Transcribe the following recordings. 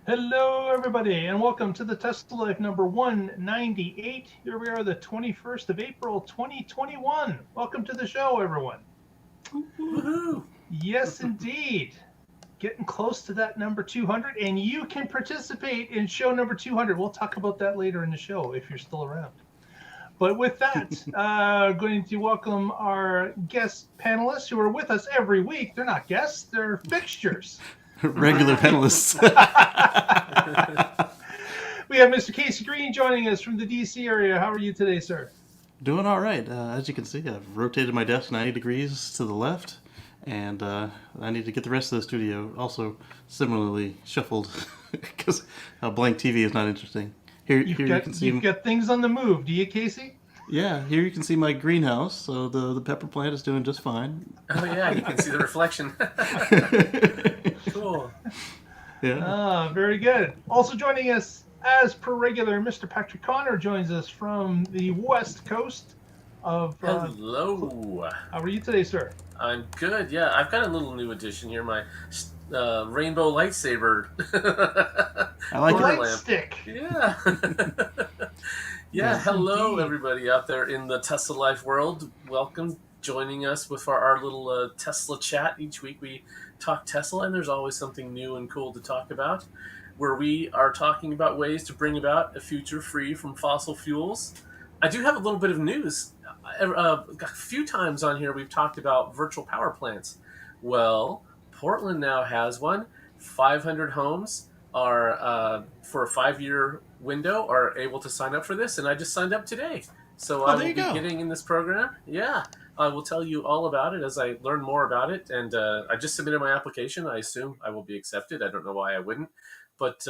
Hello, everybody, and welcome to the Tesla Life number 198. Here we are, the 21st of April, 2021. Welcome to the show, everyone. Woohoo! Yes, indeed. Getting close to that number 200, and you can participate in show number 200. We'll talk about that later in the show if you're still around. But with that, going to welcome our guest panelists who are with us every week. They're not guests, they're fixtures. Regular panelists. We have Mr. Casey Green joining us from the DC area. How are you today, sir? Doing all right. As you can see, I've rotated my desk 90 degrees to the left, and I need to get the rest of the studio also similarly shuffled because a blank TV is not interesting. Here you can see. You've got things on the move, do you, Casey? Yeah, here you can see my greenhouse. So the pepper plant is doing just fine. Oh yeah, you can see the reflection. Cool. Yeah. Very good. Also joining us, as per regular, Mr. Patrick Connor joins us from the west coast of. Hello. How are you today, sir? I'm good. Yeah, I've got a little new addition here. My rainbow lightsaber. I like Light lamp. stick. Yeah. Yes, hello indeed. everybody out there in the Tesla Life world. Welcome, joining us with our little Tesla chat. Each week we talk Tesla, and there's always something new and cool to talk about, where we are talking about ways to bring about a future free from fossil fuels. I do have a little bit of news. A few times on here we've talked about virtual power plants. Well, Portland now has one. 500 homes are for a 5-year window are able to sign up for this, and I just signed up today. So I will be getting in this program. Yeah, I will tell you all about it as I learn more about it. And I just submitted my application. I assume I will be accepted. I don't know why I wouldn't, but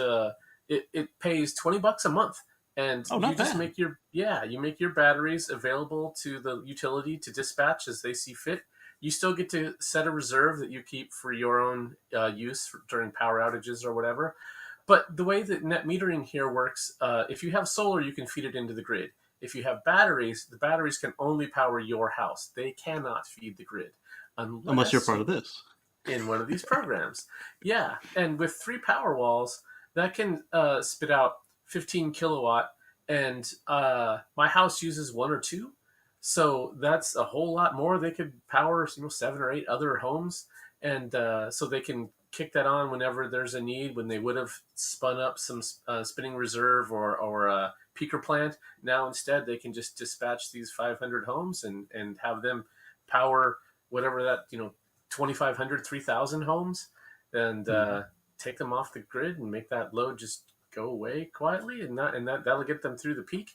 it pays $20 a month, and you just make your batteries available to the utility to dispatch as they see fit. You still get to set a reserve that you keep for your own use during power outages or whatever. But the way that net metering here works, if you have solar, you can feed it into the grid. If you have batteries, the batteries can only power your house. They cannot feed the grid. Unless you're part of this. In one of these programs. Yeah, and with 3 power walls, that can spit out 15 kilowatt, and my house uses 1 or 2. So that's a whole lot more. They could power 7 or 8 other homes, and so they can kick that on whenever there's a need. When they would have spun up some spinning reserve or a peaker plant, now instead they can just dispatch these 500 homes and have them power whatever that 2,500, 3,000 homes, and take them off the grid and make that load just go away quietly, and that'll get them through the peak.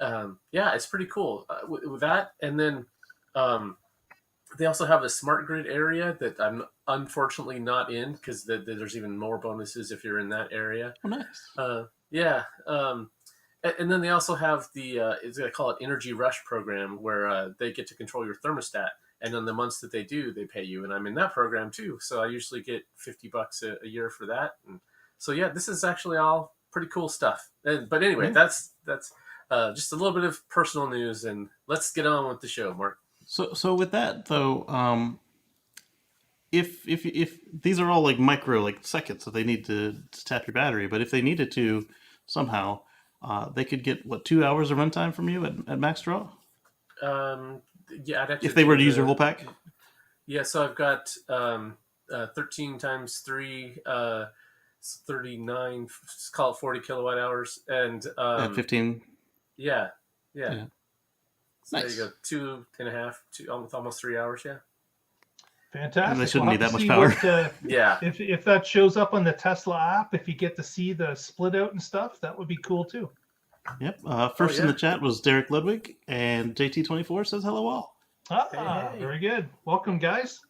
Yeah, it's pretty cool with that. And then they also have a smart grid area that I'm unfortunately not in, because there's even more bonuses if you're in that area. Oh, nice. Yeah. And then they also have they call it Energy Rush program, where they get to control your thermostat. And in the months that they do, they pay you. And I'm in that program too. So I usually get $50 a year for that. And so, yeah, this is actually all pretty cool stuff. But anyway, that's just a little bit of personal news, and let's get on with the show, Mark. So with that though, if these are all like micro, like seconds, so they need to tap your battery, but if they needed to somehow, they could get 2 hours of runtime from you at max draw. Yeah, I'd have to if they were to use your whole pack. Yeah, so I've got 13 times 3, 39. Let's call it 40 kilowatt hours, and at 15. Yeah. So Nice. There you go, 2.5, almost 3 hours. Yeah. Fantastic. And they shouldn't need that much power. Yeah. If that shows up on the Tesla app, if you get to see the split out and stuff, that would be cool too. Yep. First in the chat was Derek Ludwig, and JT24 says hello all. Hey. Very good. Welcome, guys.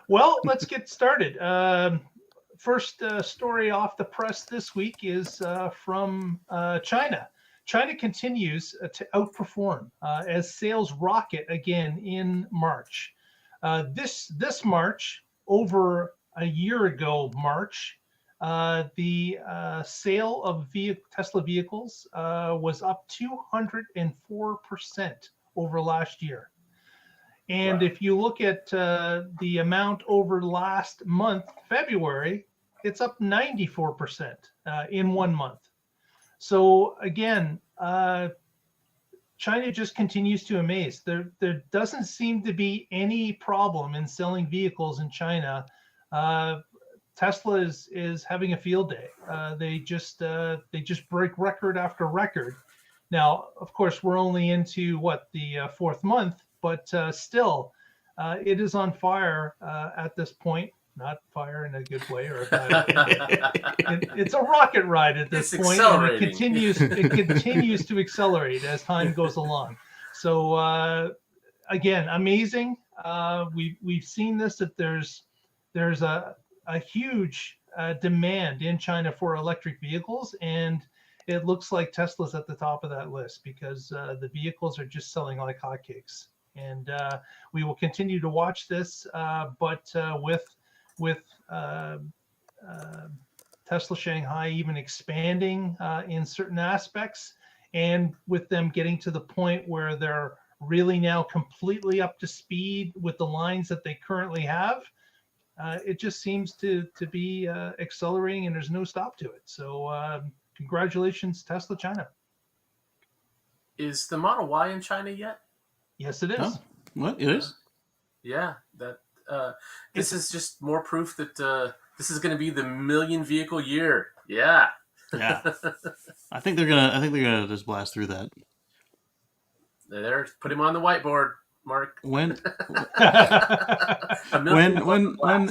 Well, let's get started. First story off the press this week is from China. China continues to outperform as sales rocket again in March. This March, over a year ago March, the sale of Tesla vehicles was up 204% over last year. And if you look at the amount over last month, February, it's up 94% in 1 month. So again, China just continues to amaze. There doesn't seem to be any problem in selling vehicles in China. Tesla is having a field day. They just break record after record. Now, of course, we're only into the fourth month, but still, it is on fire at this point. Not fire in a good way or a bad way. It's a rocket ride at this point, and it continues to accelerate as time goes along. So again, amazing. We've seen this, that there's a huge demand in China for electric vehicles, and it looks like Tesla's at the top of that list because the vehicles are just selling like hotcakes. And we will continue to watch this, but with Tesla Shanghai even expanding in certain aspects, and with them getting to the point where they're really now completely up to speed with the lines that they currently have, it just seems to be accelerating, and there's no stop to it. So congratulations, Tesla China. Is the Model Y in China yet? Yes, it is. Oh, what? It is? Yeah, that this is just more proof that this is going to be the million vehicle year. Yeah. Yeah. I think they're gonna just blast through that. There, put him on the whiteboard, Mark. When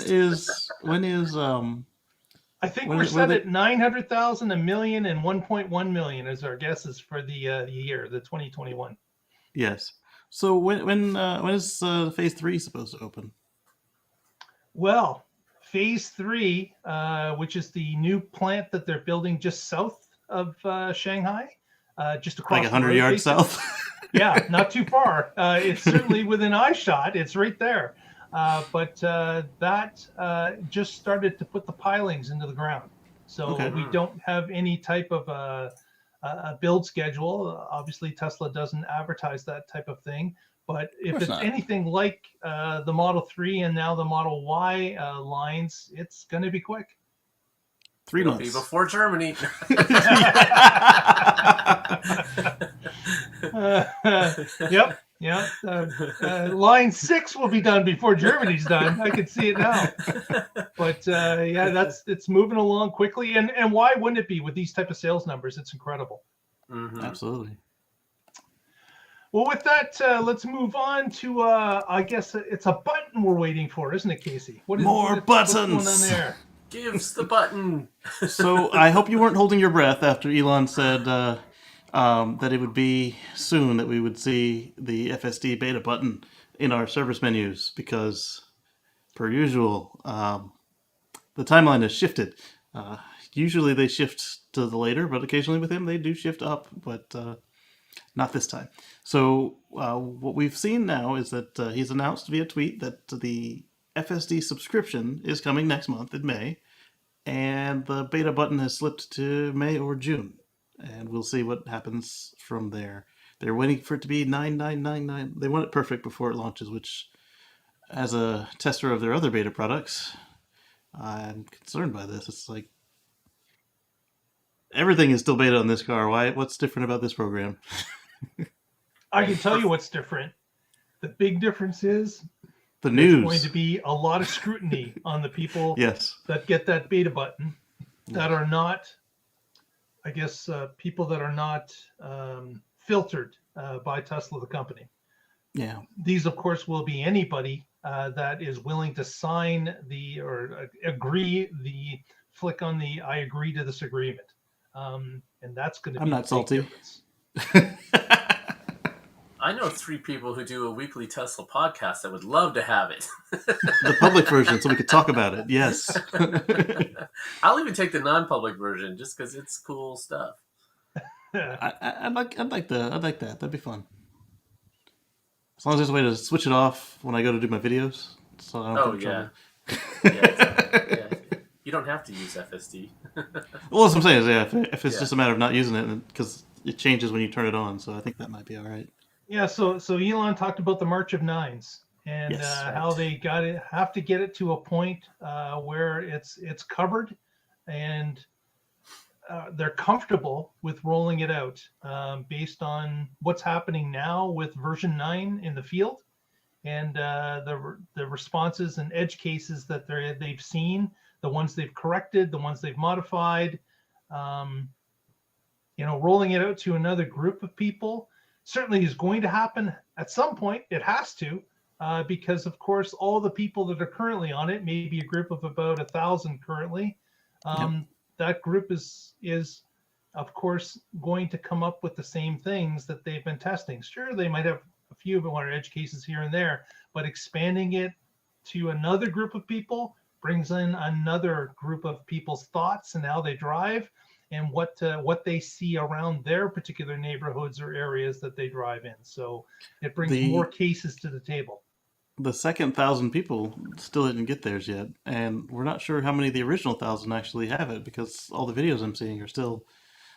is I think we're set at 900,000, a million, and 1.1 million as our guesses for the year, the 2021. Yes. So when is phase 3 supposed to open? Well, phase 3, which is the new plant that they're building just south of Shanghai, just across like 100 yards south. Yeah, not too far. It's certainly within eye shot. It's right there. But that just started to put the pilings into the ground. So we don't have any type of a build schedule. Obviously, Tesla doesn't advertise that type of thing. But if it's anything like the Model 3 and now the Model Y lines, it's going to be quick. 3 months. Be before Germany. Yep. Yeah. Line 6 will be done before Germany's done. I can see it now. But yeah, it's moving along quickly. And why wouldn't it be with these type of sales numbers? It's incredible. Mm-hmm. Absolutely. Well, with that, let's move on to, I guess it's a button we're waiting for, isn't it, Casey? More buttons. What's going on there? Gives the button. So I hope you weren't holding your breath after Elon said that it would be soon that we would see the FSD beta button in our service menus, because, per usual, the timeline has shifted. Usually they shift to the later, but occasionally with him they do shift up, but not this time. So what we've seen now is that he's announced via tweet that the FSD subscription is coming next month in May, and the beta button has slipped to May or June, and we'll see what happens from there. They're waiting for it to be 9999. They want it perfect before it launches, which, as a tester of their other beta products, I'm concerned by this. It's like everything is still beta on this car. What's different about this program? I can tell you what's different. The big difference is the news. There's going to be a lot of scrutiny on the people that get that beta button that are not, I guess, people that are not filtered by Tesla, the company. Yeah. These, of course, will be anybody that is willing to sign flick on the I agree to this agreement. And that's going to be I'm not salty. I know 3 people who do a weekly Tesla podcast that would love to have it. The public version, so we could talk about it. Yes. I'll even take the non-public version just because it's cool stuff. I'd like that. That'd be fun. As long as there's a way to switch it off when I go to do my videos, so I don't get in trouble. Yeah. You don't have to use FSD. Well, that's what I'm saying is, if it's just a matter of not using it, because it changes when you turn it on, so I think that might be all right. Yeah, so Elon talked about the March of Nines and how they have to get it to a point where it's covered and they're comfortable with rolling it out based on what's happening now with version 9 in the field, and the responses and edge cases that they've seen, the ones they've corrected, the ones they've modified. Rolling it out to another group of people certainly is going to happen at some point. It has to, because of course all the people that are currently on it, maybe a group of about 1,000 currently. That group is of course going to come up with the same things that they've been testing. Sure, they might have a few more edge cases here and there, but expanding it to another group of people brings in another group of people's thoughts and how they drive and what they see around their particular neighborhoods or areas that they drive in. So it brings more cases to the table. The second 1,000 people still didn't get theirs yet, and we're not sure how many of the original 1,000 actually have it, because all the videos I'm seeing are still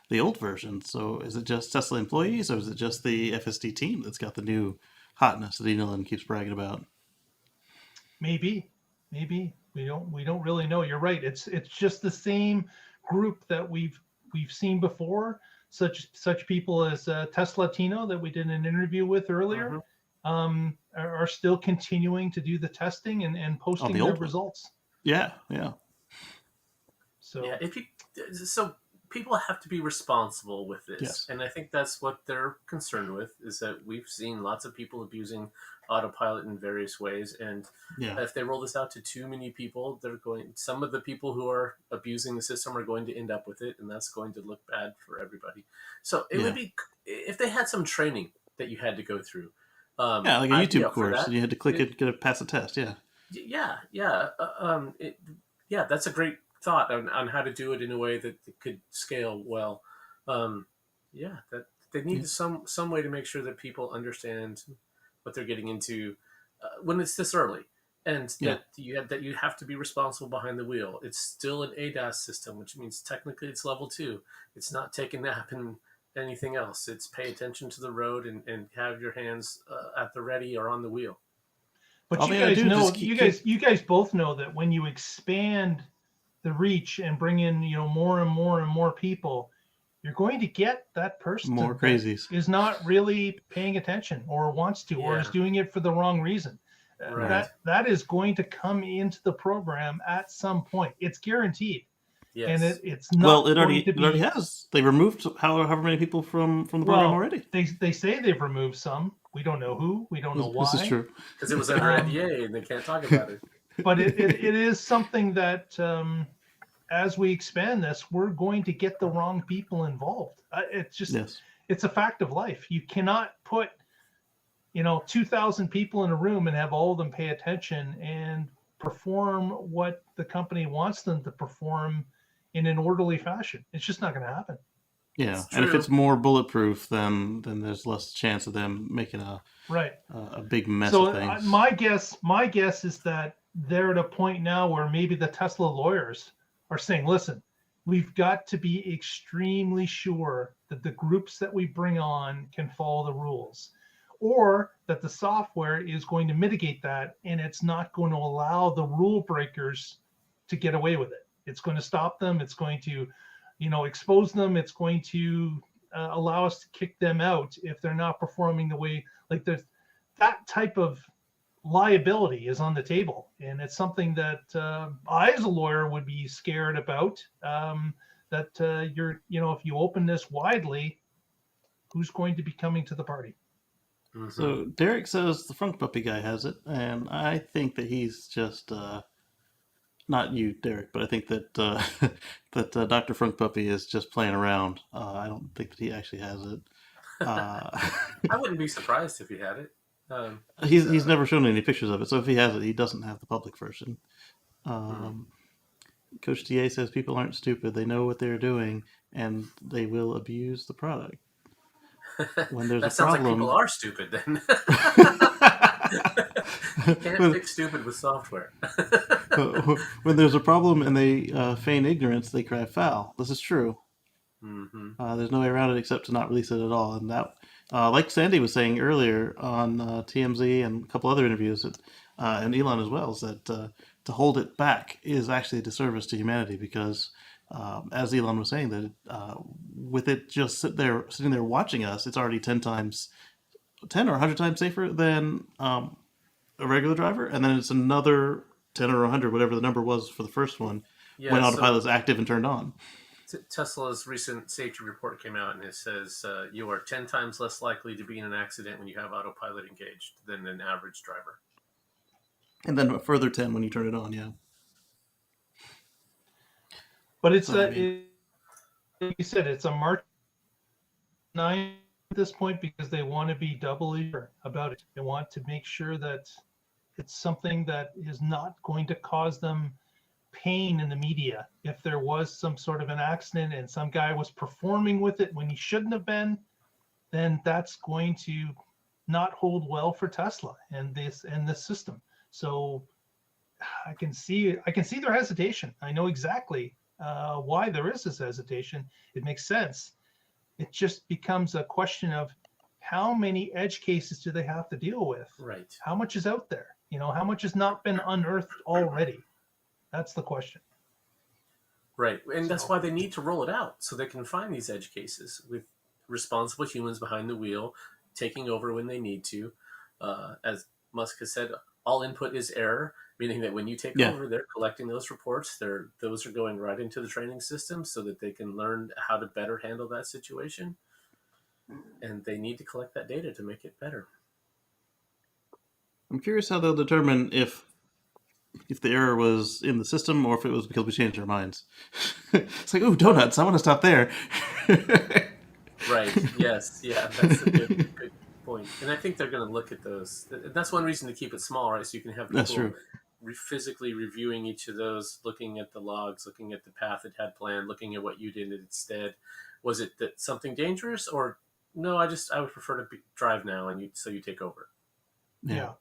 the old version. So is it just Tesla employees, or is it just the FSD team that's got the new hotness that Elon keeps bragging about? Maybe we don't really know. You're right. It's just the same group that we've seen before. Such people as Tesla Latino that we did an interview with earlier. Are still continuing to do the testing and posting their results. Yeah. So so people have to be responsible with this, yes. And I think that's what they're concerned with. Is that we've seen lots of people abusing autopilot in various ways, and if they roll this out to too many people, some of the people who are abusing the system are going to end up with it, and that's going to look bad for everybody. So it would be if they had some training that you had to go through. Like a YouTube course, and you had to click it to pass a test. That's a great thought on how to do it in a way that it could scale well. That they need some way to make sure that people understand what they're getting into when it's this early, and that you have to be responsible behind the wheel. It's still an ADAS system, which means technically it's level 2. It's not take a nap and anything else. It's pay attention to the road and have your hands at the ready or on the wheel. But you guys both know that when you expand the reach and bring in more and more and more people, you're going to get that person more crazies is not really paying attention or wants to or is doing it for the wrong reason. That is going to come into the program at some point. It's guaranteed. Yes. And it's not. Well, it already has. They removed however many people from the program already. They say they've removed some. We don't know who. We don't know why. This is true because it was under NDA and they can't talk about it. But it is something that as we expand this, we're going to get the wrong people involved. It's just it's a fact of life. You cannot put 2,000 people in a room and have all of them pay attention and perform what the company wants them to perform in an orderly fashion. It's just not going to happen. Yeah, and if it's more bulletproof, then there's less chance of them making a big mess of things. My guess is that they're at a point now where maybe the Tesla lawyers are saying, listen, we've got to be extremely sure that the groups that we bring on can follow the rules, or that the software is going to mitigate that and it's not going to allow the rule breakers to get away with it. It's going to stop them. It's going to, expose them. It's going to allow us to kick them out if they're not performing the way, that type of liability is on the table. And it's something that I, as a lawyer, would be scared about, that if you open this widely, who's going to be coming to the party? Mm-hmm. So Derek says the Frunk Puppy guy has it, and I think that he's just not you, Derek, but I think that that Dr. Frunk Puppy is just playing around. I don't think that he actually has it. I wouldn't be surprised if he had it. He's never shown any pictures of it, so if he has it, he doesn't have the public version. Coach TA says people aren't stupid; they know what they're doing, and they will abuse the product. When there's that a sounds problem, like people are stupid. Then you can't fix stupid with software. When there's a problem and they feign ignorance, they cry foul. This is true. Mm-hmm. There's no way around it except to not release it at all. And that, like Sandy was saying earlier on TMZ and a couple other interviews, and Elon as well, is that to hold it back is actually a disservice to humanity, because as Elon was saying, that with it just sitting there watching us, it's already 10 or 100 times safer than a regular driver, and then it's another 10 or 100, whatever the number was for the first one, when Yeah, so autopilot's active and turned on. Tesla's recent safety report came out, and it says you are 10 times less likely to be in an accident when you have autopilot engaged than an average driver. And then a further 10 when you turn it on, yeah. But it's So, I mean, you said it's a March 9 at this point because they want to be doubly sure about it. They want to make sure that it's something that is not going to cause them pain in the media. If there was some sort of an accident and some guy was performing with it when he shouldn't have been, then that's going to not hold well for Tesla and this system. So I can see their hesitation. I know exactly why there is this hesitation. It makes sense. It just becomes a question of how many edge cases do they have to deal with? Right. How much is out there? How much has not been unearthed already? That's the question. Right. And that's why they need to roll it out, so they can find these edge cases with responsible humans behind the wheel, taking over when they need to. As Musk has said, all input is error, meaning that when you take over, they're collecting those reports. Those are going right into the training system so that they can learn how to better handle that situation. And they need to collect that data to make it better. I'm curious how they'll determine if the error was in the system or if it was because we changed our minds. It's like, ooh, donuts, I want to stop there. Right. Yes. Yeah. That's a good point. And I think they're going to look at those. That's one reason to keep it small, right? So you can have people physically reviewing each of those, looking at the logs, looking at the path it had planned, looking at what you did instead. Was it that something dangerous, or no? I would prefer to drive now, and you take over. Yeah.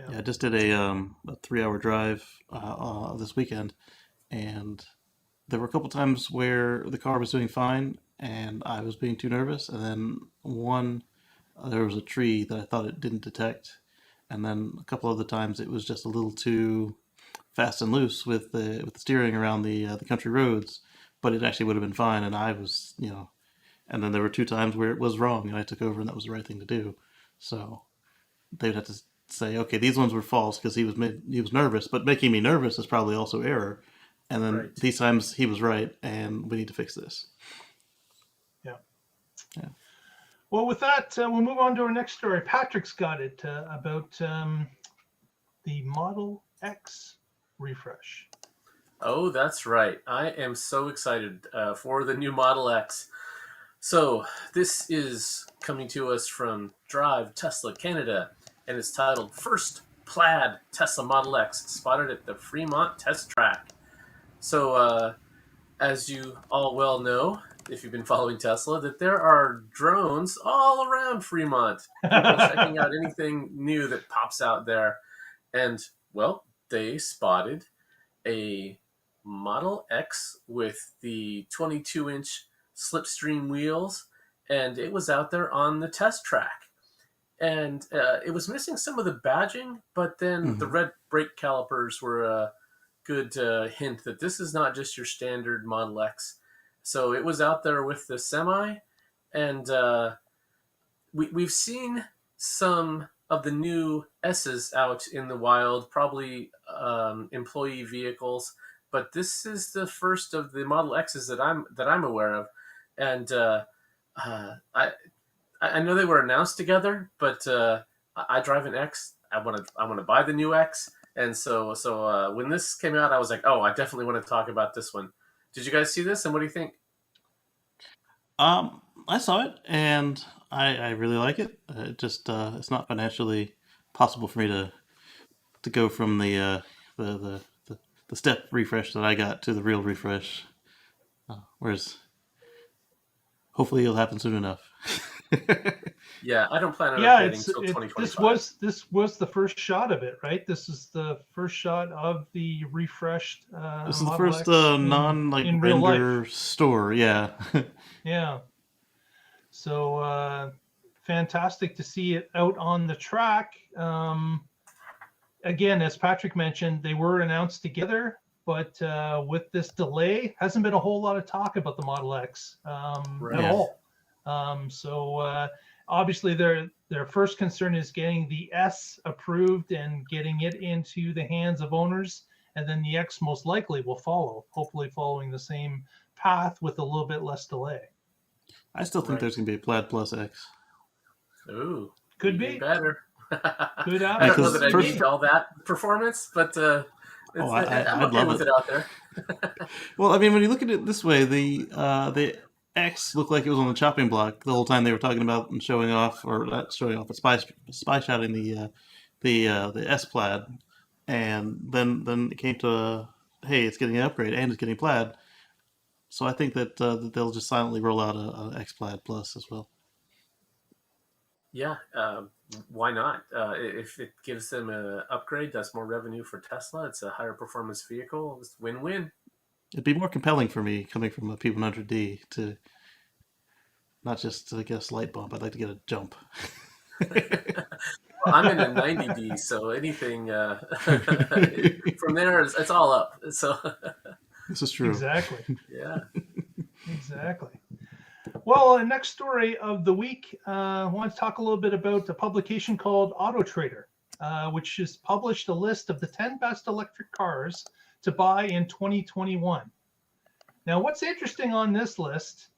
I just did a 3-hour drive this weekend, and there were a couple times where the car was doing fine, and I was being too nervous. And then there was a tree that I thought it didn't detect, and then a couple other times it was just a little too fast and loose with the steering around the country roads. But it actually would have been fine, and I was, And then there were 2 times where it was wrong, and I took over, and that was the right thing to do. So they would have to say, okay, these ones were false because he was nervous, but making me nervous is probably also error. And then these times he was right, and we need to fix this. Yeah. Yeah. Well, with that, we'll move on to our next story. Patrick's got it about the Model X refresh. Oh, that's right. I am so excited for the new Model X. So this is coming to us from Drive Tesla Canada, and it's titled First Plaid Tesla Model X Spotted at the Fremont Test Track. So as you all well know, if you've been following Tesla, that there are drones all around Fremont, people checking out anything new that pops out there. And, well, they spotted a Model X with the 22-inch slipstream wheels, and it was out there on the test track. And it was missing some of the badging, but then the red brake calipers were a good hint that this is not just your standard Model X. So it was out there with the semi, and we've seen some of the new S's out in the wild, probably employee vehicles, but this is the first of the Model X's that I'm aware of, and I know they were announced together, but I drive an X. I want to buy the new X, and so when this came out, I was like, oh, I definitely want to talk about this one. Did you guys see this, and what do you think? I saw it, and I really like it. It's not financially possible for me to go from the step refresh that I got to the real refresh. Whereas, hopefully, it'll happen soon enough. Yeah, I don't plan on updating until 2025. This was the first shot of it, right? This is the first shot of the refreshed. This is the Model first X render store, yeah. Yeah. So fantastic to see it out on the track. Again, as Patrick mentioned, they were announced together. but with this delay, hasn't been a whole lot of talk about the Model X at Right. all. Obviously, their first concern is getting the S approved and getting it into the hands of owners, and then the X most likely will follow, hopefully following the same path with a little bit less delay. I still think Right. there's going to be a Plaid Plus X. Ooh, Could even be. better. Could I don't know Because that I first- need all that performance, but I'm I'd okay love with it. it out there. Well, I mean, when you look at it this way, the X looked like it was on the chopping block the whole time they were talking about and showing off, or not showing off, but spy shotting the S Plaid, and then it came to hey, it's getting an upgrade and it's getting Plaid. So I think that they'll just silently roll out a X Plaid Plus as well. Yeah, why not? If it gives them an upgrade, that's more revenue for Tesla. It's a higher performance vehicle. It's win-win. It'd be more compelling for me coming from a P100D to not just, I guess, light bump. I'd like to get a jump. Well, I'm in a 90D, so anything from there, it's all up. So This is true. Exactly. yeah, Exactly. Well, the next story of the week, I want to talk a little bit about a publication called Autotrader, which has published a list of the 10 best electric cars to buy in 2021. Now, what's interesting on this list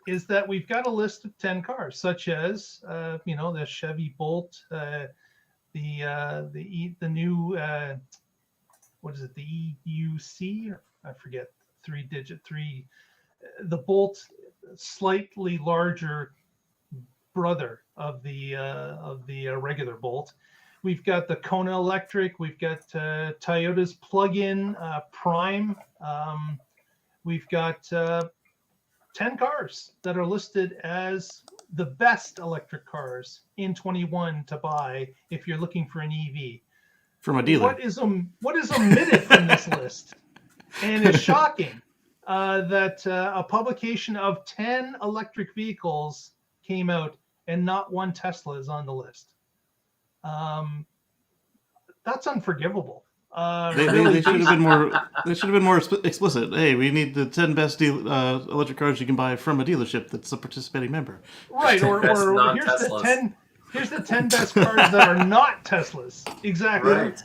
is that we've got a list of 10 cars, such as, the Chevy Bolt, the new, what is it, the EUC? I forget, the Bolt, slightly larger brother of the regular Bolt. We've got the Kona Electric. We've got Toyota's plug-in Prime. We've got 10 cars that are listed as the best electric cars in 21 to buy if you're looking for an EV. From a dealer. What is omitted from this list, and is shocking, that a publication of 10 electric vehicles came out and not one Tesla is on the list. That's unforgivable. They should have been more. They should have been more explicit. Hey, we need the 10 best electric cars you can buy from a dealership that's a participating member. Right, or Best here's the 10 best cars that are not Teslas. Exactly. right.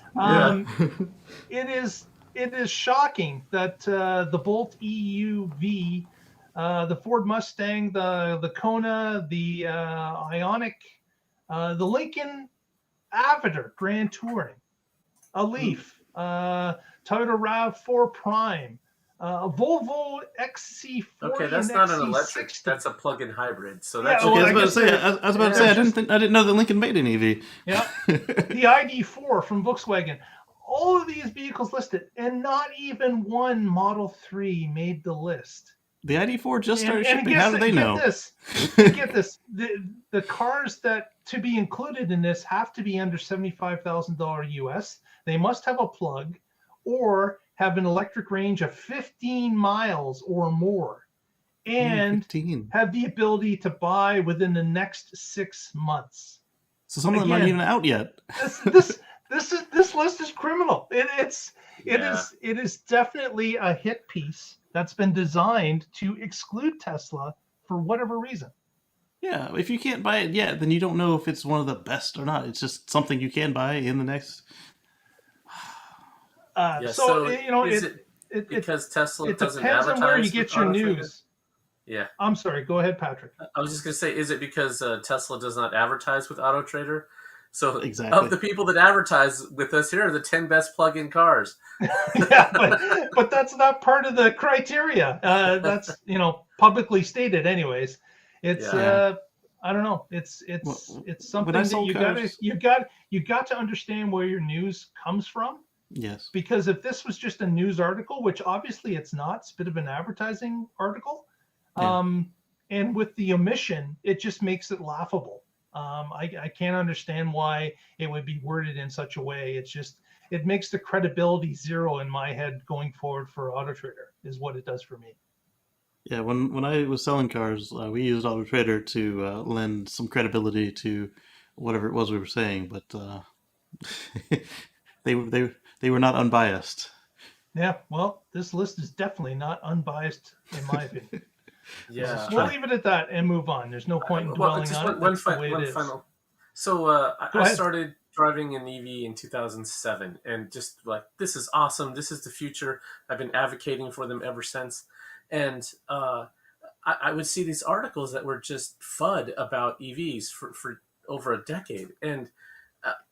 It is shocking that the Bolt EUV, the Ford Mustang, the Kona, the Ioniq, the Lincoln Aviator Grand Touring, a Leaf, Toyota RAV4 Prime, a Volvo XC40. Okay, that's and not an XC60. electric. That's a plug-in hybrid. So Yeah, that's well, Okay, I I was about to say, I didn't know that Lincoln made an EV. Yeah, the ID4 from Volkswagen. All of these vehicles listed, and not even one Model 3 made the list. The ID4 just started And shipping. How do they know? Get this. The cars that to be included in this have to be under $75,000 US. They must have a plug or have an electric range of 15 miles or more, and 15. have the ability to buy within the next 6 months. So some of them aren't Again, even out yet. This list is criminal. It is definitely a hit piece that's been designed to exclude Tesla for whatever reason. Yeah, if you can't buy it yet, then you don't know if it's one of the best or not. It's just something you can buy in the next. So is it because Tesla it doesn't depends advertise on where you with get your Autotrader? news. Yeah, I'm sorry. Go ahead, Patrick. I was just gonna say, is it because Tesla does not advertise with Autotrader? So Exactly. of the people that advertise with us, here are the 10 best plug-in cars. Yeah, but that's not part of the criteria. That's publicly stated, anyways. It's Yeah. I don't know. It's something I that sold you got to understand where your news comes from. Yes. Because if this was just a news article, which obviously it's not, it's a bit of an advertising article, Yeah. and with the omission, it just makes it laughable. I can't understand why it would be worded in such a way. It makes the credibility zero in my head going forward for Autotrader, is what it does for me. Yeah, when I was selling cars, we used Autotrader to lend some credibility to whatever it was we were saying, but they were not unbiased. Yeah, well, this list is definitely not unbiased, in my opinion. Yeah. We'll leave it at that and move on. There's no point in Well, dwelling just on it. That's the way it one is. final. So Go I ahead. started driving an EV in 2007, and just like this is awesome. This is the future. I've been advocating for them ever since, and I would see these articles that were just FUD about EVs for over a decade, and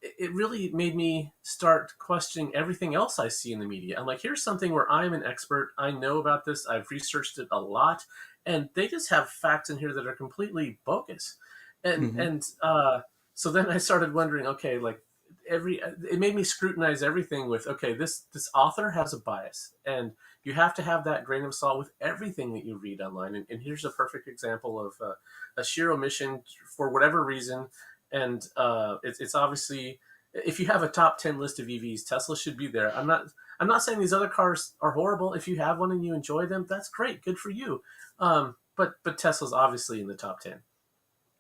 it really made me start questioning everything else I see in the media. I'm like, here's something where I'm an expert. I know about this. I've researched it a lot, and they just have facts in here that are completely bogus. And Mhm. and so then I started wondering, okay, like it made me scrutinize everything with, okay, this author has a bias, and you have to have that grain of salt with everything that you read online. And here's a perfect example of a sheer omission for whatever reason. And it's obviously, if you have a top 10 list of EVs, Tesla should be there. I'm not saying these other cars are horrible. If you have one and you enjoy them, that's great, good for you. But Tesla's obviously in the top 10.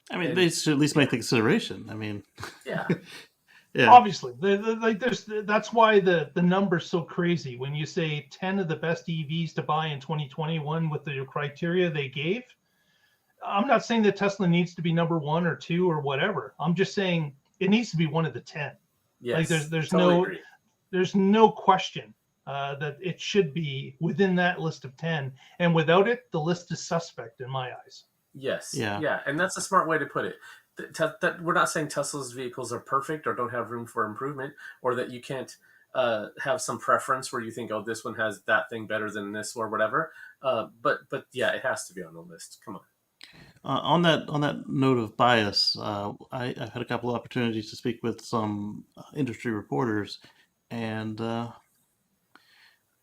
I mean, And they should at least make the consideration. I mean, yeah, yeah, Obviously, that's why the number's so crazy. When you say 10 of the best EVs to buy in 2021 with the criteria they gave, I'm not saying that Tesla needs to be number one or two or whatever. I'm just saying it needs to be one of the 10. Like yes, totally agree. there's no question that it should be within that list of 10. And without it, the list is suspect in my eyes. Yes, yeah. yeah, and that's a smart way to put it. That we're not saying Tesla's vehicles are perfect or don't have room for improvement, or that you can't have some preference where you think, oh, this one has that thing better than this or whatever. But yeah, it has to be on the list. Come on. On that note of bias, I've had a couple of opportunities to speak with some industry reporters, and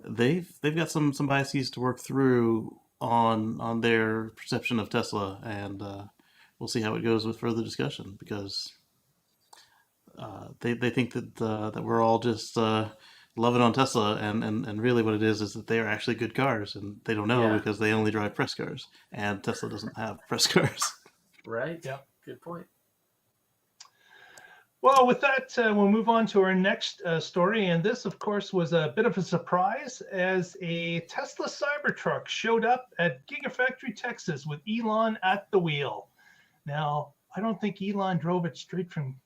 they've got some biases to work through on their perception of Tesla, and we'll see how it goes with further discussion because they think that we're all just loving on Tesla, and really what it is that they are actually good cars, and they don't know Yeah, because they only drive press cars, and Tesla doesn't have press cars. right. Yeah. Good point. Well, with that, we'll move on to our next story. And this, of course, was a bit of a surprise as a Tesla Cybertruck showed up at Gigafactory, Texas, with Elon at the wheel. Now, I don't think Elon drove it straight from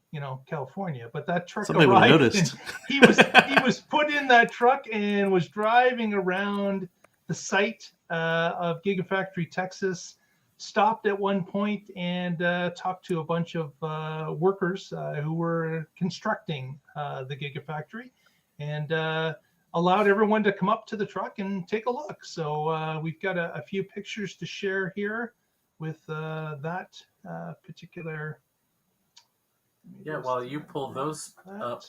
California, but that truck Somebody would have arrived. noticed. He was put in that truck and was driving around the site of Gigafactory, Texas. Stopped at one point and talked to a bunch of workers who were constructing the Gigafactory, and allowed everyone to come up to the truck and take a look. So we've got a few pictures to share here with that particular. Yeah, while you pull those up,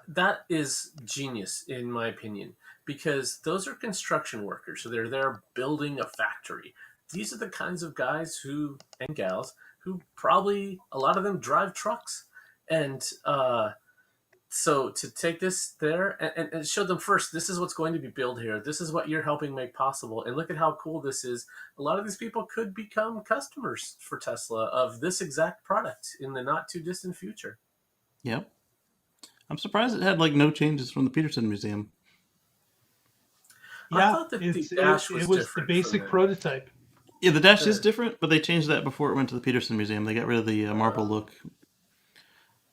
that is genius in my opinion, because those are construction workers, so they're there building a factory. These are the kinds of guys and gals who probably, a lot of them drive trucks, and so to take this there and show them first, this is what's going to be built here, this is what you're helping make possible, and look at how cool this is. A lot of these people could become customers for Tesla of this exact product in the not too distant future. Yep. I'm surprised it had no changes from the Peterson Museum. I Yeah, thought that the it dash was was the different basic from prototype. Yeah, the dash is different, but they changed that before it went to the Peterson Museum. They got rid of the marble look.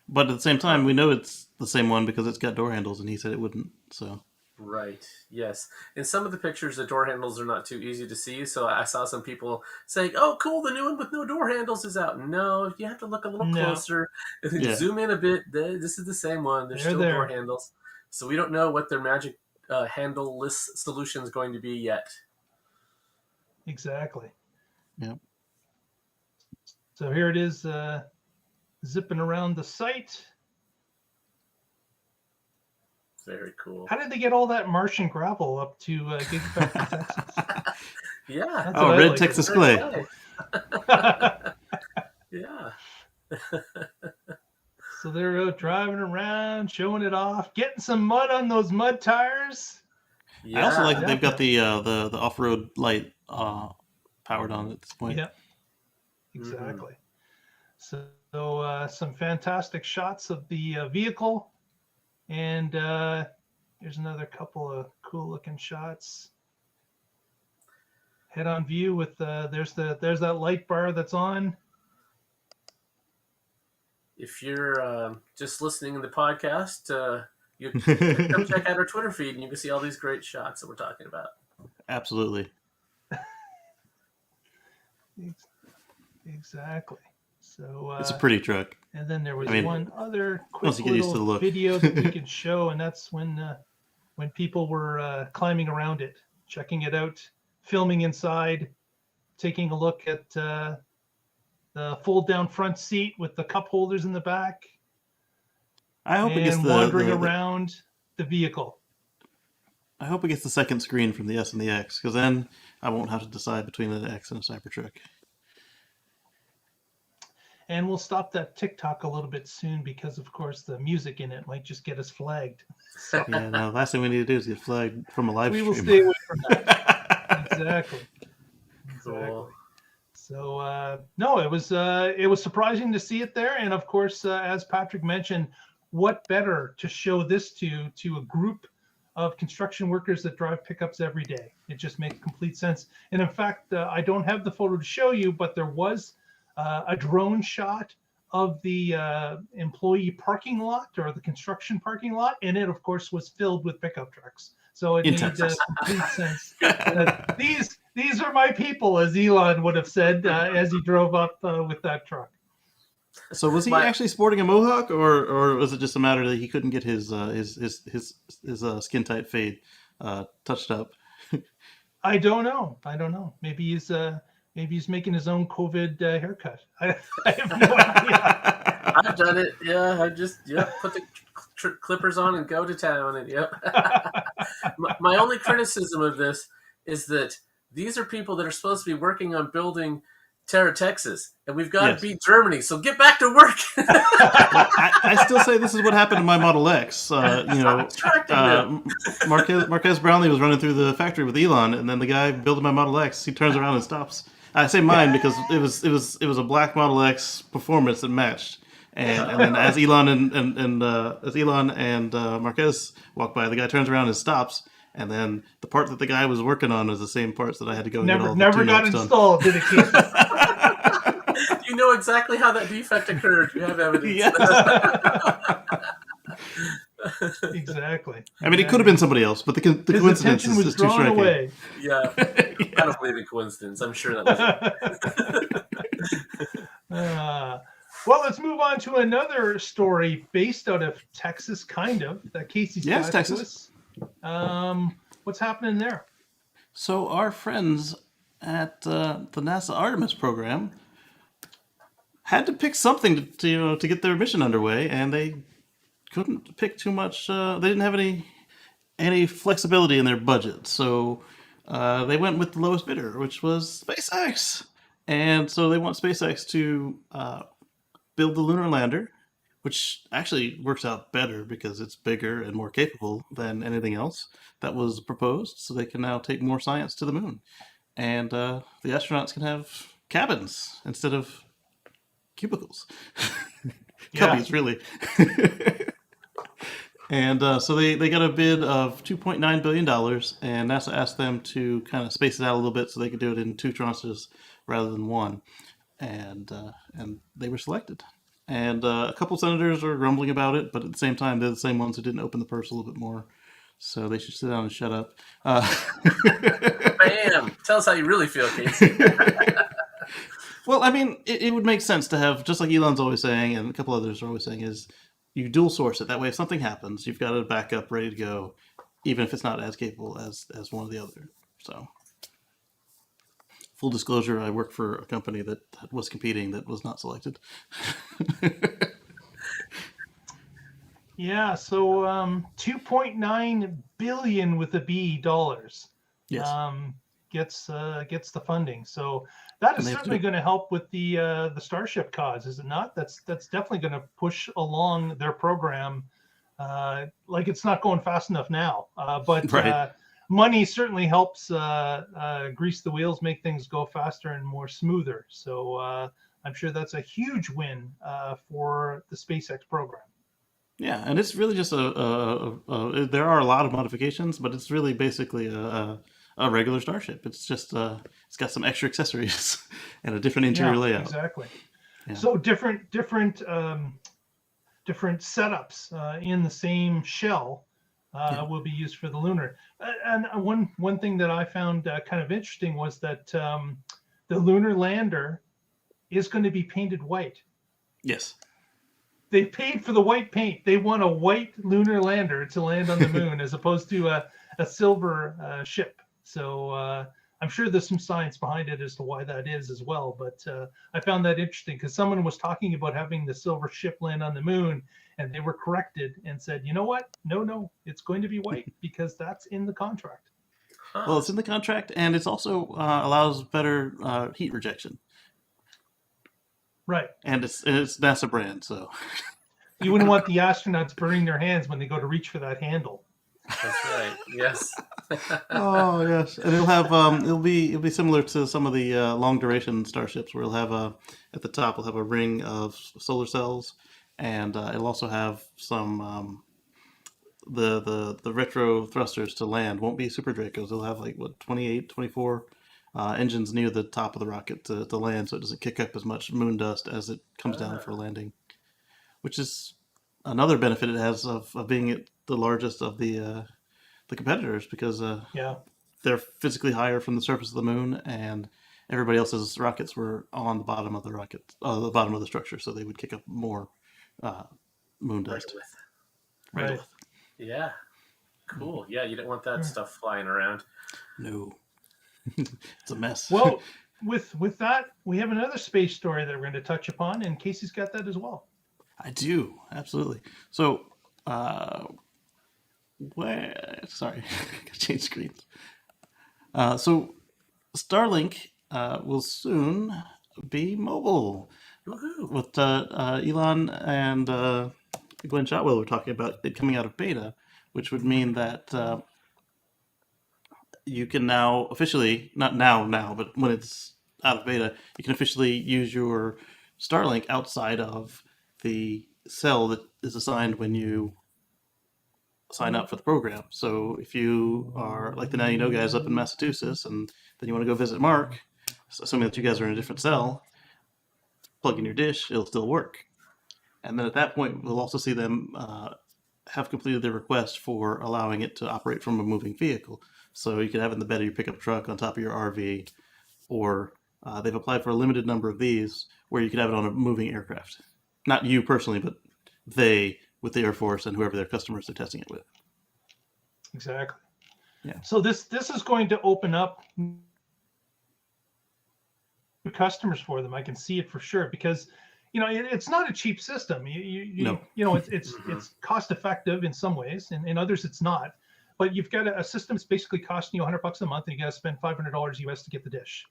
But at the same time, we know it's the same one because it's got door handles, and he said it wouldn't. So Right. Yes. In some of the pictures, the door handles are not too easy to see. So I saw some people saying, "Oh, cool! The new one with no door handles is out." No, you have to look a little No. closer. And then Yeah. zoom in a bit. This is the same one. There's They're still there. door handles. So we don't know what their magic handle-less solution is going to be yet. Exactly. Yep. So here it is, zipping around the site. Very cool. How did they get all that Martian gravel up to Gigafactory, Texas? Yeah. That's Oh, what I red like. Texas Very clay. nice. Yeah. So they're out driving around, showing it off, getting some mud on those mud tires. Yeah. I also like that they've got the off-road light powered on at this point. Yeah, exactly. So some fantastic shots of the vehicle, and Here's another couple of cool looking shots. Head on view with there's that light bar that's on. If you're just listening to the podcast, you come check out our Twitter feed and you can see all these great shots that we're talking about. Absolutely. Exactly. So It's a pretty truck. And then there was one other quick little video that we could show, and that's when people were climbing around it, checking it out, filming inside, taking a look at the fold-down front seat with the cup holders in the back. I hope it gets wandering around the vehicle. I hope it gets the second screen from the S and the X, because then I won't have to decide between an X and a Cybertruck. And we'll stop that TikTok a little bit soon because, of course, the music in it might just get us flagged. So Yeah, no, the last thing we need to do is get flagged from a live stream. We will stay away from that. Exactly. Cool. So no, it was surprising to see it there, and of course, as Patrick mentioned, what better to show this to a group of construction workers that drive pickups every day? It just makes complete sense. And in fact, I don't have the photo to show you, but there was a drone shot of the employee parking lot or the construction parking lot, and it of course was filled with pickup trucks. So it made complete sense. These are my people, as Elon would have said as he drove up with that truck. So was he actually sporting a mohawk, or was it just a matter that he couldn't get his skin tight fade touched up? I don't know. Maybe he's making his own COVID haircut. I have no idea. I've done it. Yeah, I just put the clippers on and go to town. And my only criticism of this is that these are people that are supposed to be working on building Terra, Texas, and we've got to beat Germany. So get back to work. I still say this is what happened to my Model X. Marquez Brownlee was running through the factory with Elon, and then the guy building my Model X, he turns around and stops. I say mine because it was a black Model X performance that matched. And then as Elon and Marquez walk by, the guy turns around and stops. And then the part that the guy was working on was the same parts that I had to go get all the never got installed, did it, Keith? You know exactly how that defect occurred. You have evidence. Yeah. Exactly. I mean, it could have been somebody else, but the coincidence is too striking. Away. Yeah. I don't believe in coincidence. I'm sure that was it. Well, let's move on to another story based out of Texas, kind of, that Casey's Texas. What's happening there? So our friends at the NASA Artemis program had to pick something to get their mission underway, and they couldn't pick too much. They didn't have any flexibility in their budget, so they went with the lowest bidder, which was SpaceX. And so they want SpaceX to build the lunar lander, which actually works out better because it's bigger and more capable than anything else that was proposed. So they can now take more science to the moon. And the astronauts can have cabins instead of cubicles. Cubbies, really. And so they got a bid of $2.9 billion, and NASA asked them to kind of space it out a little bit so they could do it in 2 tranches rather than 1. And they were selected. And a couple senators are grumbling about it, but at the same time, they're the same ones who didn't open the purse a little bit more. So they should sit down and shut up. Bam! Tell us how you really feel, Casey. Well, I mean, it would make sense to have, just like Elon's always saying, and a couple others are always saying, is you dual source it. That way, if something happens, you've got a backup ready to go, even if it's not as capable as one or the other. So, full disclosure, I work for a company that was competing that was not selected. Yeah, so $2.9 billion with a B dollars. Yes. Gets the funding. So that is certainly going to help with the Starship cause, is it not? That's definitely going to push along their program. Like it's not going fast enough now, but right. Money certainly helps grease the wheels, make things go faster and more smoother. So I'm sure that's a huge win for the SpaceX program. Yeah, and it's really just there are a lot of modifications, but it's really basically a regular Starship. It's just it's got some extra accessories and a different interior Yeah, layout. exactly. Yeah. So different setups in the same shell Yeah. will be used for the lunar. And one thing that I found kind of interesting was that the lunar lander is going to be painted white. Yes. They paid for the white paint. They want a white lunar lander to land on the moon as opposed to a silver ship. So I'm sure there's some science behind it as to why that is as well. But I found that interesting because someone was talking about having the silver ship land on the moon, and they were corrected and said, you know what? No, it's going to be white because that's in the contract. Well, Huh. it's in the contract, and it's also allows better heat rejection, Right. and it's NASA brand, so You wouldn't want the astronauts burning their hands when they go to reach for that handle. That's right. Yes. oh yes, and it'll be similar to some of the long duration starships where it'll have at the top it'll have a ring of solar cells, and it'll also have some the retro thrusters to land won't be super Dracos. They'll have like what 28, 24 engines near the top of the rocket to land, so it doesn't kick up as much moon dust as it comes down for landing, which is another benefit it has of being the largest of the competitors because Yeah. they're physically higher from the surface of the moon, and everybody else's rockets were on the bottom of the the bottom of the structure, so they would kick up more moon Right dust. with. Right. Right. Yeah. Cool. Yeah, you don't want that stuff flying around. No, it's a mess. Well, with that, we have another space story that we're going to touch upon, and Casey's got that as well. I do absolutely. So, sorry, I changed screens. So, Starlink will soon be mobile. Woohoo. What Elon and Glenn Shotwell were talking about it coming out of beta, which would mean that you can now officially, not now, but when it's out of beta, you can officially use your Starlink outside of the cell that is assigned when you sign up for the program. So if you are like the Now You Know guys up in Massachusetts and then you want to go visit Mark, assuming that you guys are in a different cell, plug in your dish, it'll still work. And then at that point, we'll also see them have completed their request for allowing it to operate from a moving vehicle. So you could have it in the bed of your pickup truck on top of your RV, or they've applied for a limited number of these where you could have it on a moving aircraft. Not you personally, but they with the Air Force and whoever their customers they're testing it with. Exactly. Yeah. So this is going to open up new customers for them. I can see it for sure because it's not a cheap system. No. It's cost effective in some ways, and in others it's not. But you've got a system that's basically costing you $100 a month, and you got to spend $500 US to get the dish.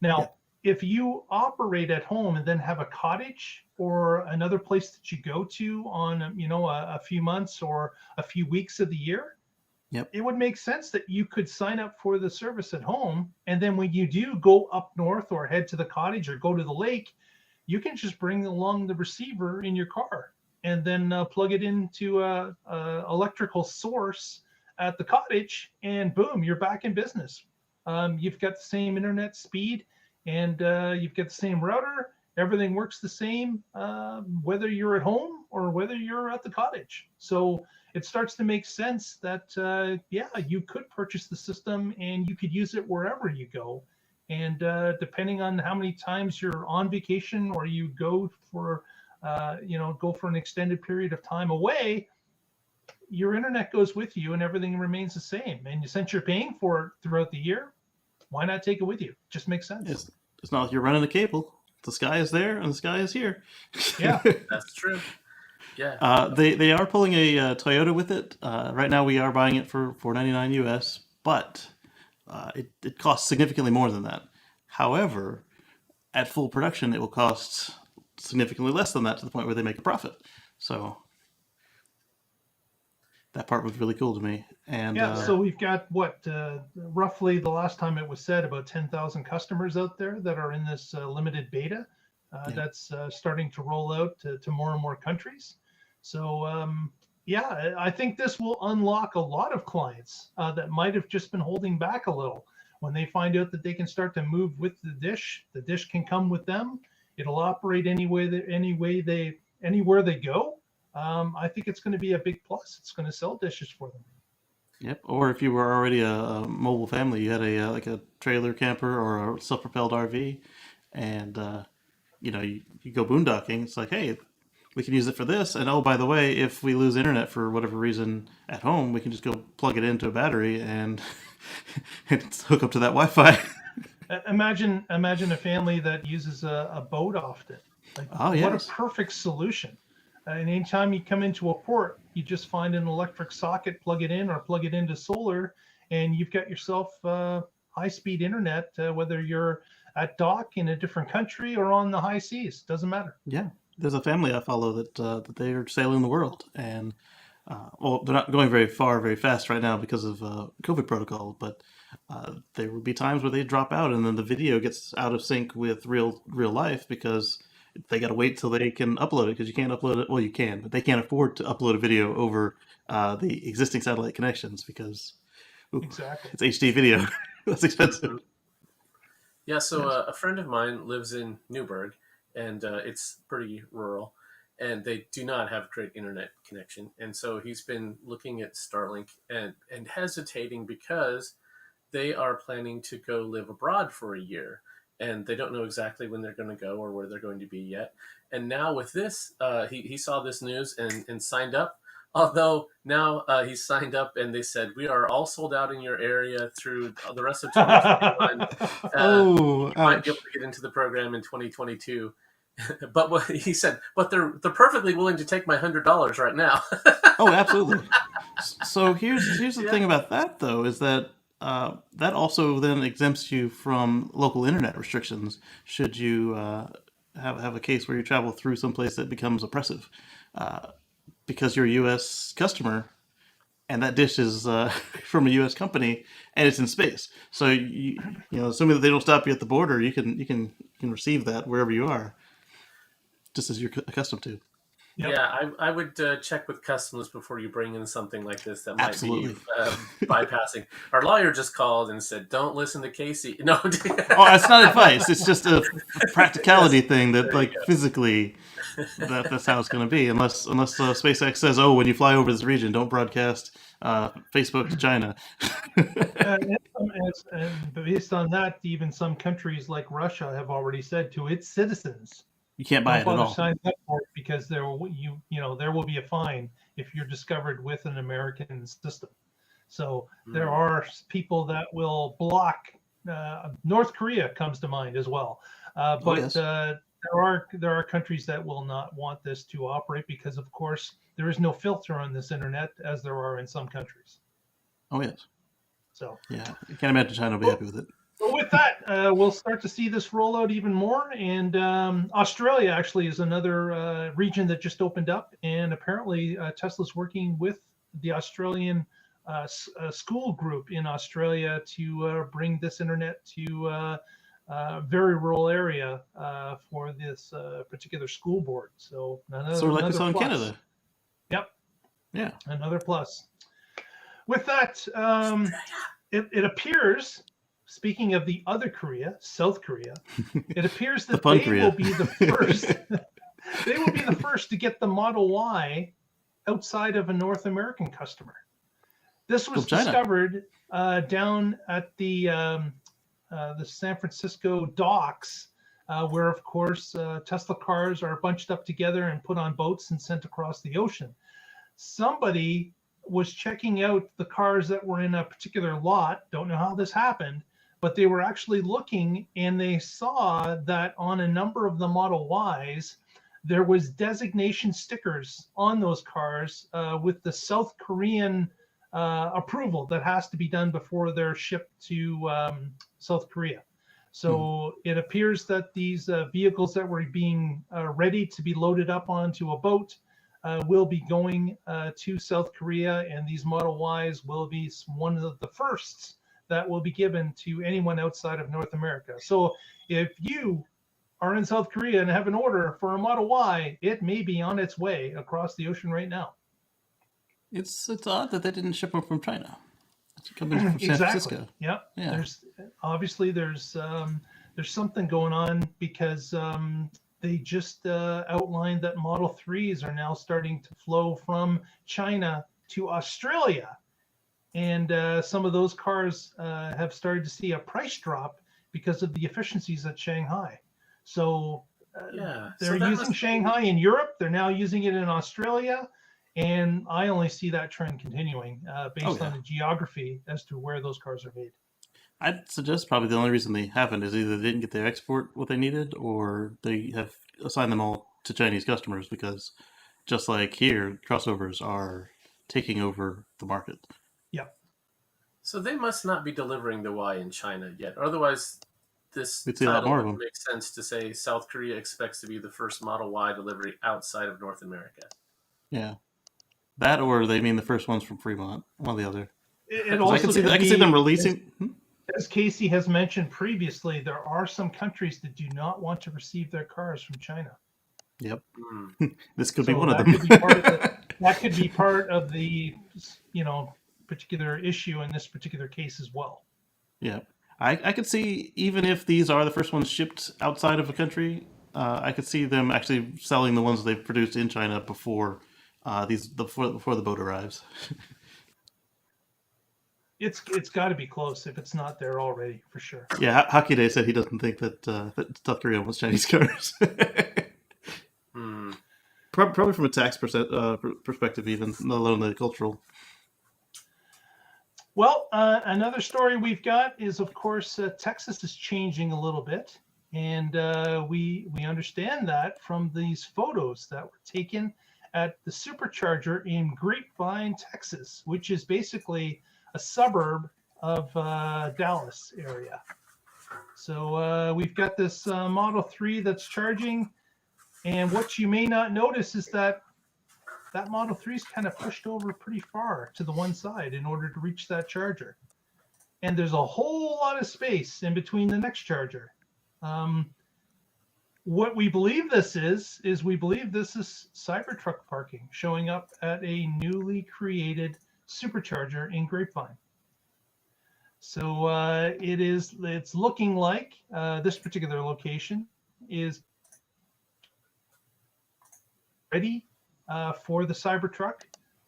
Now, if you operate at home and then have a cottage or another place that you go to on a few months or a few weeks of the year, it would make sense that you could sign up for the service at home, and then when you do go up north or head to the cottage or go to the lake, you can just bring along the receiver in your car and then plug it into a electrical source at the cottage, and boom, you're back in business. You've got the same internet speed, and you've got the same router. Everything works the same, whether you're at home or whether you're at the cottage. So it starts to make sense that, you could purchase the system and you could use it wherever you go. And depending on how many times you're on vacation or you go for an extended period of time away, your internet goes with you and everything remains the same. And since you're paying for it throughout the year, why not take it with you? It just makes sense. It's not like you're running a cable. The sky is there and the sky is here. Yeah, That's true. Yeah. They are pulling a Toyota with it. Right now we are buying it for $499 US, but it costs significantly more than that. However, at full production, it will cost significantly less than that to the point where they make a profit. So that part was really cool to me. And so we've got roughly the last time it was said, about 10,000 customers out there that are in this limited beta that's starting to roll out to more and more countries. So yeah, I think this will unlock a lot of clients that might have just been holding back a little. When they find out that they can start to move with the dish can come with them. It'll operate anywhere they go. I think it's going to be a big plus. It's going to sell dishes for them. Yep. Or if you were already a mobile family, you had a like a trailer camper or a self-propelled RV, and you go boondocking. It's like, hey, we can use it for this, and oh, by the way, if we lose internet for whatever reason at home, we can just go plug it into a battery and hook up to that Wi-Fi. Imagine a family that uses a boat often. Like, Oh what a yes. perfect solution. And anytime you come into a port, you just find an electric socket, plug it in, or plug it into solar, and you've got yourself high-speed internet, whether you're at dock in a different country or on the high seas. Doesn't matter. Yeah. There's a family I follow that they are sailing the world, and well, they're not going very far, very fast right now because of COVID protocol. But there will be times where they drop out, and then the video gets out of sync with real life because they got to wait till they can upload it, because you can't upload it. Well, you can, but they can't afford to upload a video over the existing satellite connections because Exactly. it's HD video. That's expensive. Yeah, so a friend of mine lives in Newburgh, and it's pretty rural, and they do not have great internet connection. And so he's been looking at StarLink and hesitating because they are planning to go live abroad for a year, and they don't know exactly when they're going to go or where they're going to be yet. And now with this, he saw this news and signed up. Although now he's signed up and they said, we are all sold out in your area through the rest of 2021. Oh, You might ouch. be able to get into the program in 2022. But what he said, but they're perfectly willing to take my $100 right now. Oh, absolutely. So here's the Yeah. thing about that though, is that that also then exempts you from local internet restrictions should you have a case where you travel through some place that becomes oppressive, because you're a U.S. customer and that dish is from a U.S. company and it's in space. So assuming that they don't stop you at the border, you can receive that wherever you are, just as you're accustomed to. Yep. Yeah, I would check with customs before you bring in something like this that might Absolutely. be bypassing. Our lawyer just called and said, "Don't listen to Casey." No, Oh, it's not advice. It's just a practicality thing that, There you like, go. physically, that's how it's going to be. Unless SpaceX says, "Oh, when you fly over this region, don't broadcast Facebook to China." And based on that, even some countries like Russia have already said to its citizens, You can't buy don't it at bother all. signing up for it because there will be a fine if you're discovered with an American system. So there are people that will block. North Korea comes to mind as well, but yes. there are countries that will not want this to operate because, of course, there is no filter on this internet as there are in some countries. Oh yes. So Yeah, I can't imagine China will be happy with it. But with that, we'll start to see this roll out even more. And Australia actually is another region that just opened up. And apparently, Tesla's working with the Australian school group in Australia to bring this internet to a very rural area for this particular school board. So Sort of like we saw in plus. Canada. Yep, Yeah. another plus. With that, it appears. Speaking of the other Korea, South Korea, it appears that fun they Korea. will be the first. They will be the first to get the Model Y outside of a North American customer. This was China. discovered down at the San Francisco docks, where, of course, Tesla cars are bunched up together and put on boats and sent across the ocean. Somebody was checking out the cars that were in a particular lot. Don't know how this happened, but they were actually looking and they saw that on a number of the Model Ys, there was designation stickers on those cars with the South Korean approval that has to be done before they're shipped to South Korea. So it appears that these vehicles that were being ready to be loaded up onto a boat will be going to South Korea, and these Model Ys will be one of the firsts that will be given to anyone outside of North America. So if you are in South Korea and have an order for a Model Y, it may be on its way across the ocean right now. It's odd that they didn't ship them from China. It's coming from San Exactly. Francisco. Yep. Yeah. There's obviously there's something going on because they just outlined that Model 3s are now starting to flow from China to Australia. And some of those cars have started to see a price drop because of the efficiencies at Shanghai. So they're using Shanghai in Europe. They're now using it in Australia. And I only see that trend continuing based on the geography as to where those cars are made. I'd suggest probably the only reason they haven't is either they didn't get their export what they needed, or they have assigned them all to Chinese customers, because just like here, crossovers are taking over the market. Yep. So they must not be delivering the Y in China yet. Otherwise, this We'd see a lot more of would them. make sense to say South Korea expects to be the first Model Y delivery outside of North America. Yeah. That, or they mean the first ones from Fremont, one or the other. It also I can see them releasing. As Casey has mentioned previously, there are some countries that do not want to receive their cars from China. Yep. This could be one of them. That could be part of the particular issue in this particular case as well. Yeah. I could see, even if these are the first ones shipped outside of a country, I could see them actually selling the ones they've produced in China before before the boat arrives. It's got to be close if it's not there already, for sure. Yeah, Hockey Day said he doesn't think that South Korea wants Chinese cars. Probably from a tax perspective, even, let alone the cultural. Well, another story we've got is, of course, Texas is changing a little bit, and we understand that from these photos that were taken at the supercharger in Grapevine, Texas, which is basically a suburb of Dallas area. So we've got this Model 3 that's charging, and what you may not notice is that Model 3 is kind of pushed over pretty far to the one side in order to reach that charger. And there's a whole lot of space in between the next charger. What we believe this is we believe this is Cybertruck parking showing up at a newly created supercharger in Grapevine. So it's looking like this particular location is ready for the Cybertruck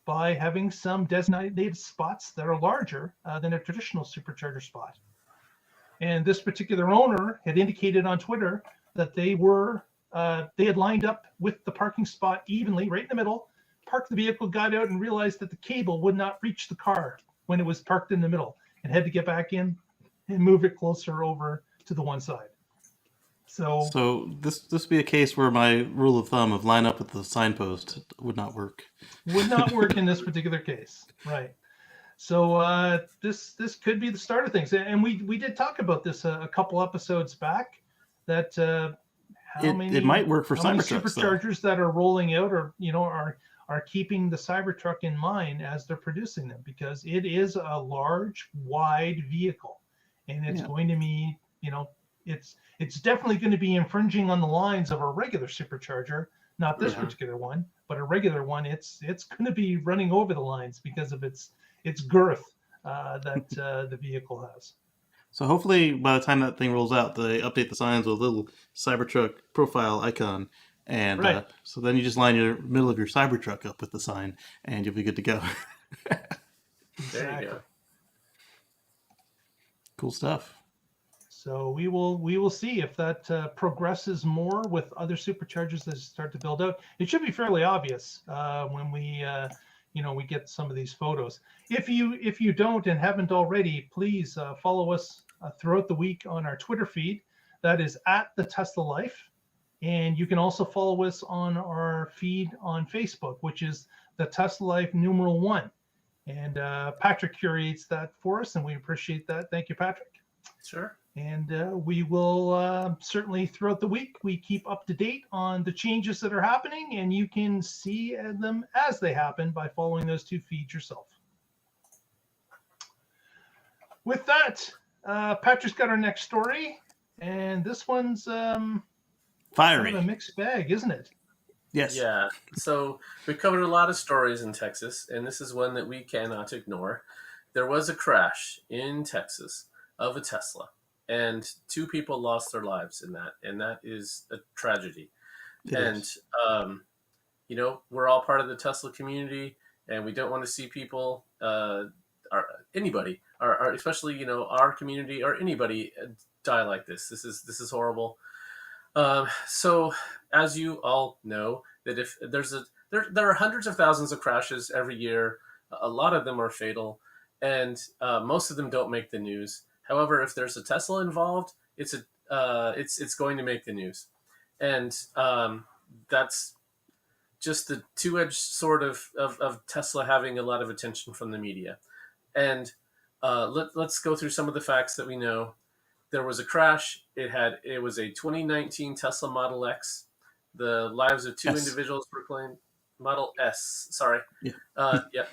by having some designated spots that are larger than a traditional supercharger spot. And this particular owner had indicated on Twitter that they had lined up with the parking spot evenly right in the middle, parked the vehicle, got out, and realized that the cable would not reach the car when it was parked in the middle, and had to get back in and move it closer over to the one side. So this would be a case where my rule of thumb of line up with the signpost would not work. Would not work in this particular case, right? So this could be the start of things, and we did talk about this a couple episodes back. That it might work for Cybertrucks, superchargers that are rolling out, or are keeping the Cybertruck in mind as they're producing them, because it is a large, wide vehicle, and it's going to be, it's definitely going to be infringing on the lines of a regular supercharger, not this particular one, but a regular one. It's going to be running over the lines because of its girth that the vehicle has. So hopefully by the time that thing rolls out, they update the signs with a little Cybertruck profile icon. And so then you just line your middle of your Cybertruck up with the sign, and you'll be good to go. There you go. Cool stuff. So we will see if that progresses more with other superchargers that start to build out. It should be fairly obvious when we get some of these photos. If you don't and haven't already, please follow us throughout the week on our Twitter feed. That is at the Tesla Life, and you can also follow us on our feed on Facebook, which is the Tesla Life #1. And Patrick curates that for us, and we appreciate that. Thank you, Patrick. Sure. And we will certainly throughout the week, we keep up to date on the changes that are happening, and you can see them as they happen by following those two feeds yourself. With that, Patrick's got our next story, and this one's Fiery. Kind of a mixed bag, isn't it? Yes. Yeah. So we've covered a lot of stories in Texas, and this is one that we cannot ignore. There was a crash in Texas of a Tesla, and 2 people lost their lives in that, and that is a tragedy. It And is. we're all part of the Tesla community, and we don't want to see people, anybody, or especially our community or anybody die like this. This is horrible. So, as you all know, that if there are hundreds of thousands of crashes every year. A lot of them are fatal, and most of them don't make the news. However, if there's a Tesla involved, it's going to make the news, and that's just the two-edged sword of Tesla having a lot of attention from the media. And let's go through some of the facts that we know. There was a crash. It was a 2019 Tesla Model X. The lives of 2 S. individuals were claimed. Model S, sorry. Yeah. Yeah.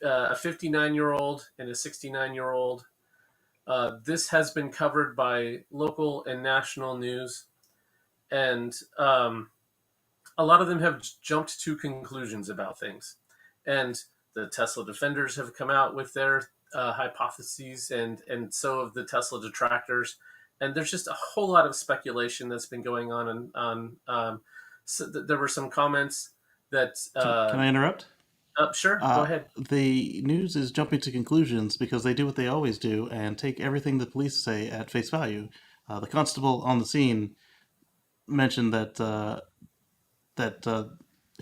A 59-year-old and a 69-year-old. This has been covered by local and national news, and a lot of them have jumped to conclusions about things. And the Tesla defenders have come out with their hypotheses, and so have the Tesla detractors. And there's just a whole lot of speculation that's been going on. So there were some comments that. Can I interrupt? Sure, go ahead. The news is jumping to conclusions because they do what they always do and take everything the police say at face value. The constable on the scene mentioned that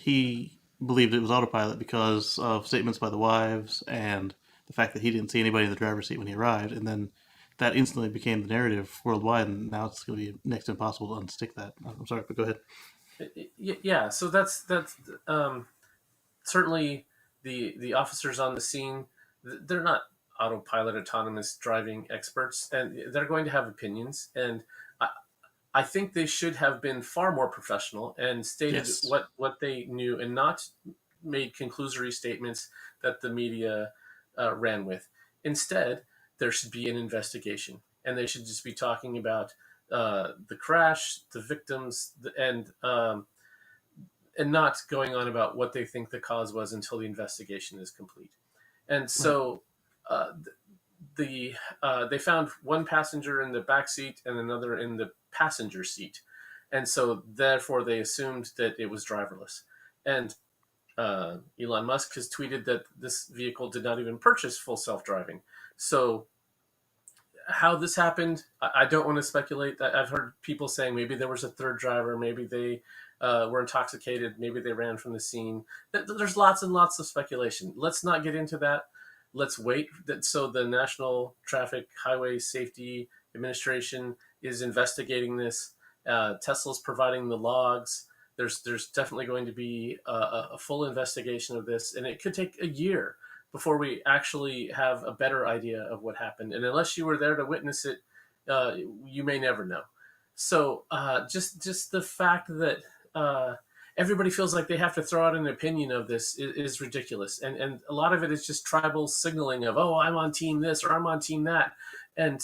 he believed it was autopilot because of statements by the wives and the fact that he didn't see anybody in the driver's seat when he arrived, and then that instantly became the narrative worldwide, and now it's going to be next to impossible to unstick that. I'm sorry, but go ahead. Yeah, so that's certainly the officers on the scene. They're not autopilot autonomous driving experts, and they're going to have opinions. And I think they should have been far more professional and stated Yes. what they knew, and not made conclusory statements that the media ran with. Instead, there should be an investigation, and they should just be talking about the crash, the victims, and not going on about what they think the cause was until the investigation is complete. And so they found one passenger in the back seat and another in the passenger seat, and so therefore they assumed that it was driverless. And Elon Musk has tweeted that this vehicle did not even purchase full self-driving. So how this happened, I don't want to speculate. I've heard people saying maybe there was a third driver, maybe they were intoxicated, maybe they ran from the scene. There's lots and lots of speculation. Let's not get into that. Let's wait. So the National Traffic Highway Safety Administration is investigating this. Tesla's providing the logs. There's definitely going to be a full investigation of this, and it could take a year before we actually have a better idea of what happened. And unless you were there to witness it, you may never know. So just the fact that everybody feels like they have to throw out an opinion of this is ridiculous. And a lot of it is just tribal signaling of, oh, I'm on team this or I'm on team that. And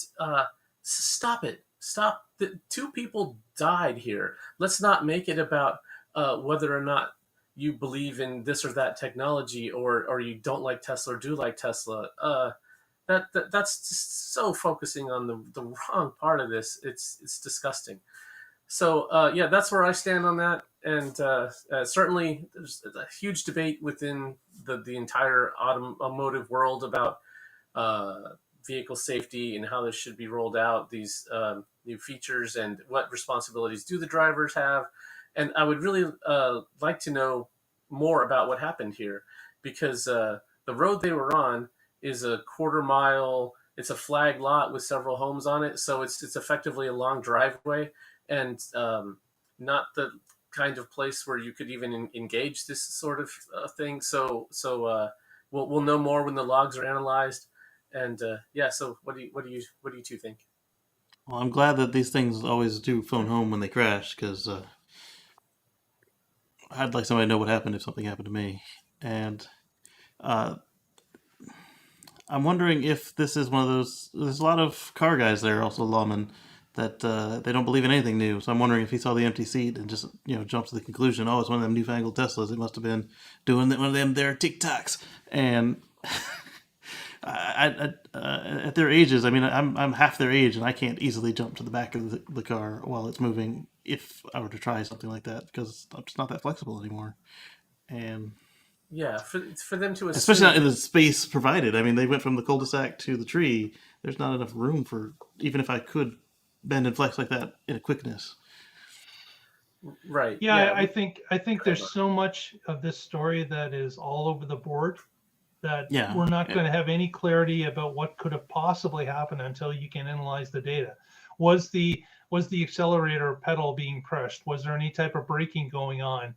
stop it. Stop. The 2 people died here. Let's not make it about whether or not you believe in this or that technology, or you don't like Tesla or do like Tesla. That's just so focusing on the wrong part of this. It's disgusting. So yeah, that's where I stand on that. And certainly there's a huge debate within the entire automotive world about vehicle safety and how this should be rolled out, these new features, and what responsibilities do the drivers have. And I would really like to know more about what happened here, because the road they were on is a quarter mile. It's a flag lot with several homes on it, so it's effectively a long driveway, and not the kind of place where you could even engage this sort of thing. So we'll know more when the logs are analyzed. And yeah, so what do you 2 think? Well, I'm glad that these things always do phone home when they crash, because I'd like somebody to know what happened if something happened to me. And I'm wondering if this is one of those. There's a lot of car guys there, also lawmen, that they don't believe in anything new. So I'm wondering if he saw the empty seat and just jumped to the conclusion, oh, it's one of them newfangled Teslas. It must have been doing one of them their TikToks. And at their ages, I mean, I'm half their age, and I can't easily jump to the back of the car while it's moving if I were to try something like that, because I'm just not that flexible anymore. And yeah, for them to assume, especially not in the space provided. I mean, they went from the cul-de-sac to the tree. There's not enough room for, even if I could bend and flex like that in a quickness. right? Yeah, I think there's so much of this story that is all over the board that we're not going to have any clarity about what could have possibly happened until you can analyze the data. Was the accelerator pedal being pressed? Was there any type of braking going on?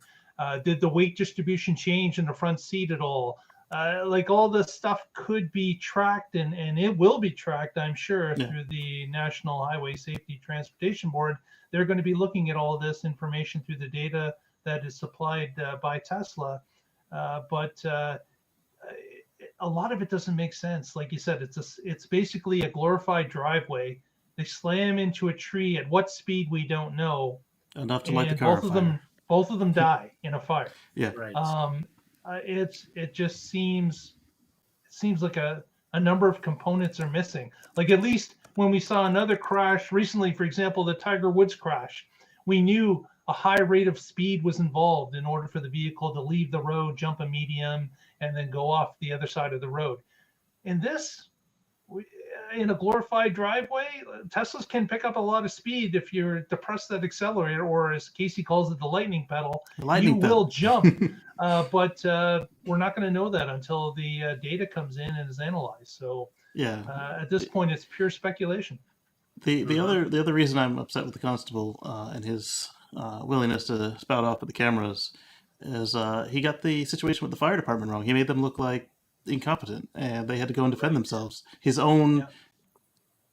Did the weight distribution change in the front seat at all? Like, all this stuff could be tracked, and it will be tracked, I'm sure, through the National Highway Safety Transportation Board. They're going to be looking at all this information through the data that is supplied by Tesla. But a lot of it doesn't make sense. Like you said, it's basically a glorified driveway. They slam into a tree at what speed we don't know. Enough to light the car on fire. Both of them die in a fire. Yeah. Right. It just seems like a number of components are missing. Like, at least when we saw another crash recently, for example, the Tiger Woods crash, we knew a high rate of speed was involved in order for the vehicle to leave the road, jump a medium, and then go off the other side of the road. In this, in a glorified driveway, Teslas can pick up a lot of speed if you're depress that accelerator, or as Casey calls it, the lightning pedal. Will jump. But we're not going to know that until the data comes in and is analyzed. So at this point, it's pure speculation. The other reason I'm upset with the constable and his willingness to spout off at the cameras is he got the situation with the fire department wrong. He made them look like incompetent, and they had to go and defend themselves. His own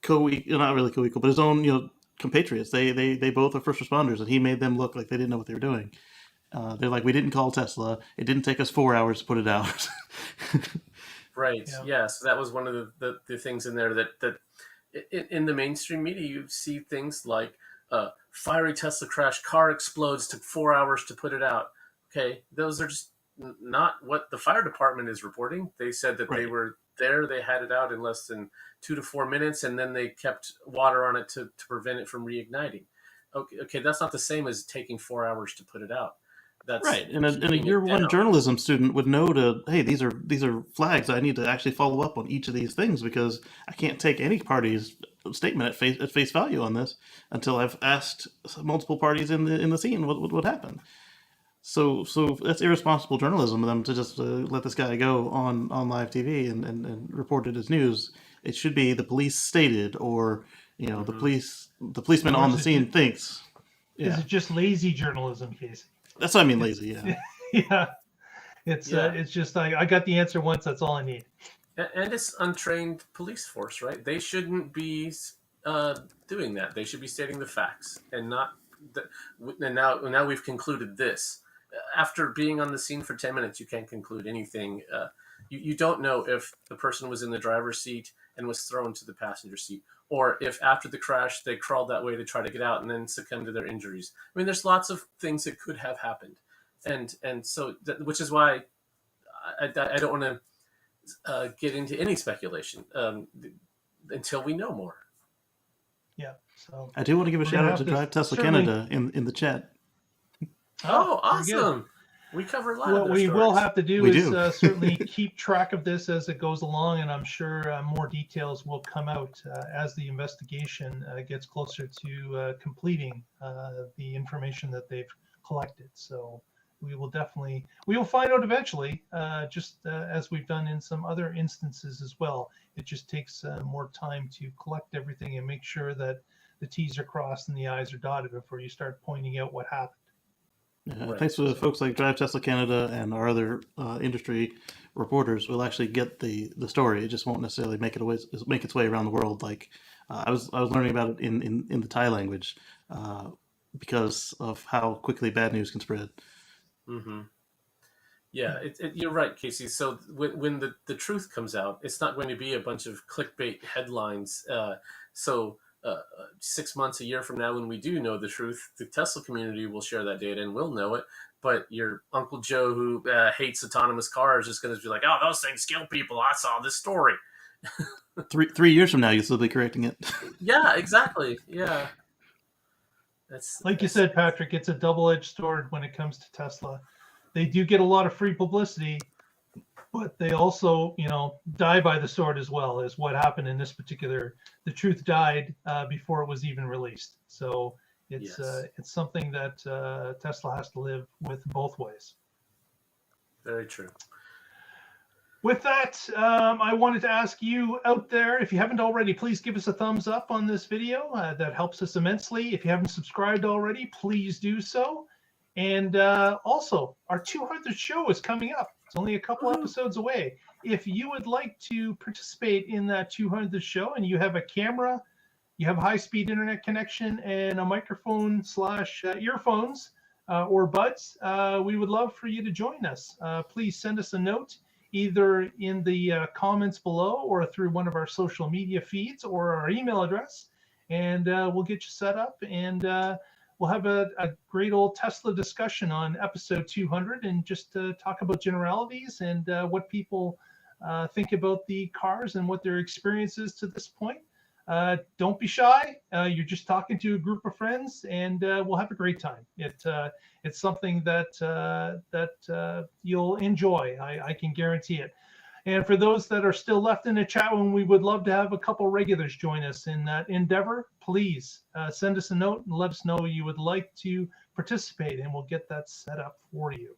not really co-equal, but his own compatriots. They both are first responders, and he made them look like they didn't know what they were doing. They're like, we didn't call Tesla. It didn't take us 4 hours to put it out. Right. Yeah. So that was one of the things in there that in the mainstream media, you see things like fiery Tesla crash, car explodes, took 4 hours to put it out. Okay, those are just not what the fire department is reporting. They said that they were there, they had it out in less than 2 to 4 minutes, and then they kept water on it to prevent it from reigniting. Okay, that's not the same as taking 4 hours to put it out. That's right. And a year one journalism student would know hey, these are flags. I need to actually follow up on each of these things, because I can't take any party's statement at face value on this until I've asked multiple parties in the scene what happened. So that's irresponsible journalism of them to just let this guy go on live TV and report it as news. It should be the police stated, or the policeman on the scene thinks. Is it just lazy journalism, Casey? That's what I mean, lazy. Yeah. Yeah. It's just I got the answer once. That's all I need. And it's untrained police force, right? They shouldn't be doing that. They should be stating the facts and not. And now we've concluded this. After being on the scene for 10 minutes, you can't conclude anything. You don't know if the person was in the driver's seat and was thrown to the passenger seat, or if after the crash they crawled that way to try to get out and then succumbed to their injuries. I mean, there's lots of things that could have happened, and so which is why I don't want to get into any speculation until we know more. Yeah. So I do want to give a shout out to Drive Tesla Canada in the chat. Oh, awesome! We cover a lot. What we will have to do is certainly keep track of this as it goes along, and I'm sure more details will come out as the investigation gets closer to completing the information that they've collected. So we will find out eventually, just as we've done in some other instances as well. It just takes more time to collect everything and make sure that the T's are crossed and the I's are dotted before you start pointing out what happened. Yeah, thanks to folks like Drive Tesla Canada and our other industry reporters, we'll actually get the story. It just won't necessarily make its way around the world. Like I was learning about it in the Thai language because of how quickly bad news can spread. Mm-hmm. Yeah, you're right, Casey. So when the truth comes out, it's not going to be a bunch of clickbait headlines. So 6 months, a year from now, when we do know the truth, the Tesla community will share that data and we'll know it. But your Uncle Joe who hates autonomous cars is going to be like, oh, those things kill people. I saw this story. 3 years from now, you'll still be correcting it. Yeah, exactly. Yeah. You said, Patrick, it's a double-edged sword when it comes to Tesla. They do get a lot of free publicity, but they also, die by the sword as well, as what happened in this particular. The truth died before it was even released. So it's something that Tesla has to live with both ways. Very true. With that, I wanted to ask you out there, if you haven't already, please give us a thumbs up on this video. That helps us immensely. If you haven't subscribed already, please do so. And also, our 200th show is coming up. It's only a couple episodes away. If you would like to participate in that 200th show and you have a camera, you have a high-speed internet connection and a microphone / earphones or buds, we would love for you to join us. Please send us a note, either in the comments below or through one of our social media feeds or our email address, and we'll get you set up, and we'll have a great old Tesla discussion on episode 200 and just talk about generalities and what people think about the cars and what their experience is to this point. Don't be shy. You're just talking to a group of friends, and we'll have a great time. It's something that you'll enjoy. I can guarantee it. And for those that are still left in the chat room, we would love to have a couple regulars join us in that endeavor. Please send us a note and let us know you would like to participate, and we'll get that set up for you.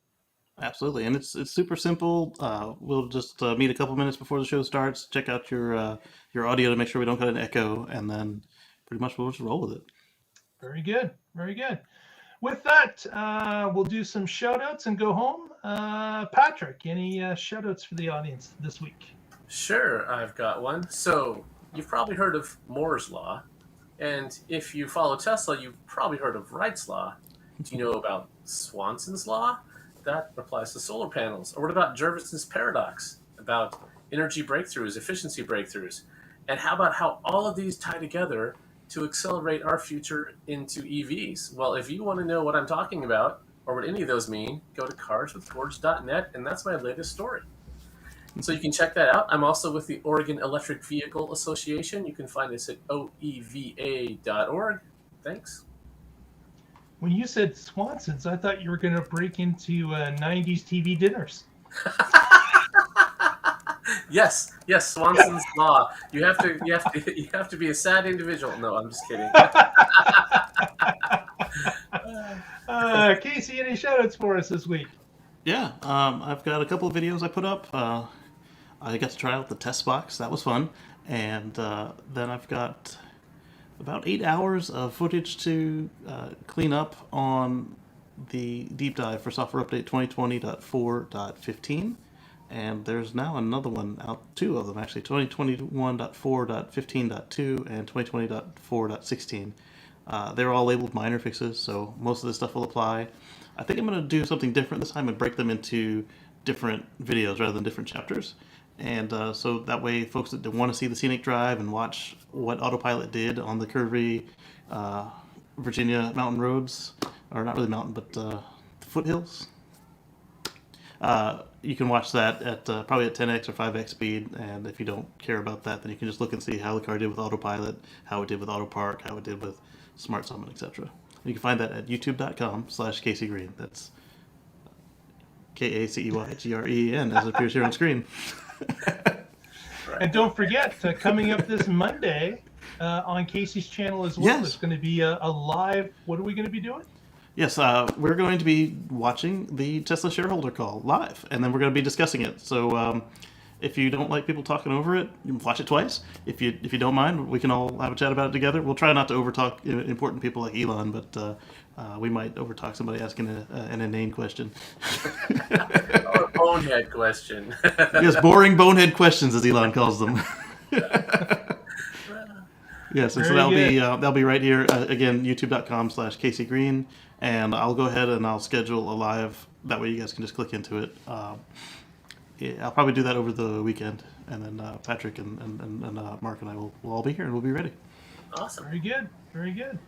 Absolutely, and it's super simple. We'll just meet a couple minutes before the show starts, check out your audio to make sure we don't get an echo, and then pretty much we'll just roll with it. Very good, very good. With that, we'll do some shout-outs and go home. Patrick, any shout-outs for the audience this week? Sure, I've got one. So you've probably heard of Moore's Law, and if you follow Tesla, you've probably heard of Wright's Law. Do you know about Swanson's Law? That applies to solar panels. Or what about Jurgensen's paradox about energy breakthroughs, efficiency breakthroughs? And how about how all of these tie together to accelerate our future into EVs? Well, if you want to know what I'm talking about or what any of those mean, go to carswithgeorge.net, and that's my latest story. So you can check that out. I'm also with the Oregon Electric Vehicle Association. You can find us at oeva.org. Thanks. When you said Swanson's, I thought you were going to break into 90s TV dinners. Yes, Swanson's Law. You have to be a sad individual. No, I'm just kidding. Casey, any shout-outs for us this week? Yeah, I've got a couple of videos I put up. I got to try out the test box. That was fun. And then I've got about 8 hours of footage to clean up on the deep dive for software update 2020.4.15. And there's now another one out, 2 of them actually, 2021.4.15.2 and 2020.4.16. They're all labeled minor fixes, so most of this stuff will apply. I think I'm going to do something different this time and break them into different videos rather than different chapters. And so that way folks that want to see the scenic drive and watch what Autopilot did on the curvy Virginia mountain roads, or not really mountain, but the foothills, you can watch that at probably at 10x or 5x speed. And if you don't care about that, then you can just look and see how the car did with Autopilot, how it did with Autopark, how it did with Smart Summon, etc. You can find that at youtube.com/Casey Green. That's KACEYGREN, as it appears here on screen. And don't forget, coming up this Monday on Casey's channel as well, Yes. There's going to be a live. What are we going to be doing? Yes, we're going to be watching the Tesla shareholder call live, and then we're going to be discussing it. So if you don't like people talking over it, you can watch it twice. If you don't mind, we can all have a chat about it together. We'll try not to overtalk important people like Elon, but we might overtalk somebody asking an inane question. Or a bonehead question. Yes, boring bonehead questions, as Elon calls them. Yes, and so that'll be right here again, youtube.com/Casey Green, and I'll go ahead and I'll schedule a live. That way, you guys can just click into it. I'll probably do that over the weekend, and then Patrick and Mark and I will all be here, and we'll be ready. Awesome. Very good. Very good.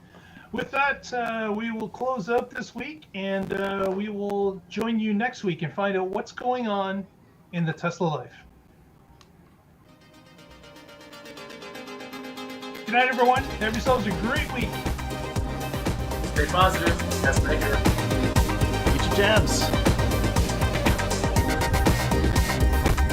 With that, we will close out this week, and we will join you next week and find out what's going on in the Tesla life. Good night, everyone. Have yourselves a great week. Stay positive. That's negative. Eat your jabs.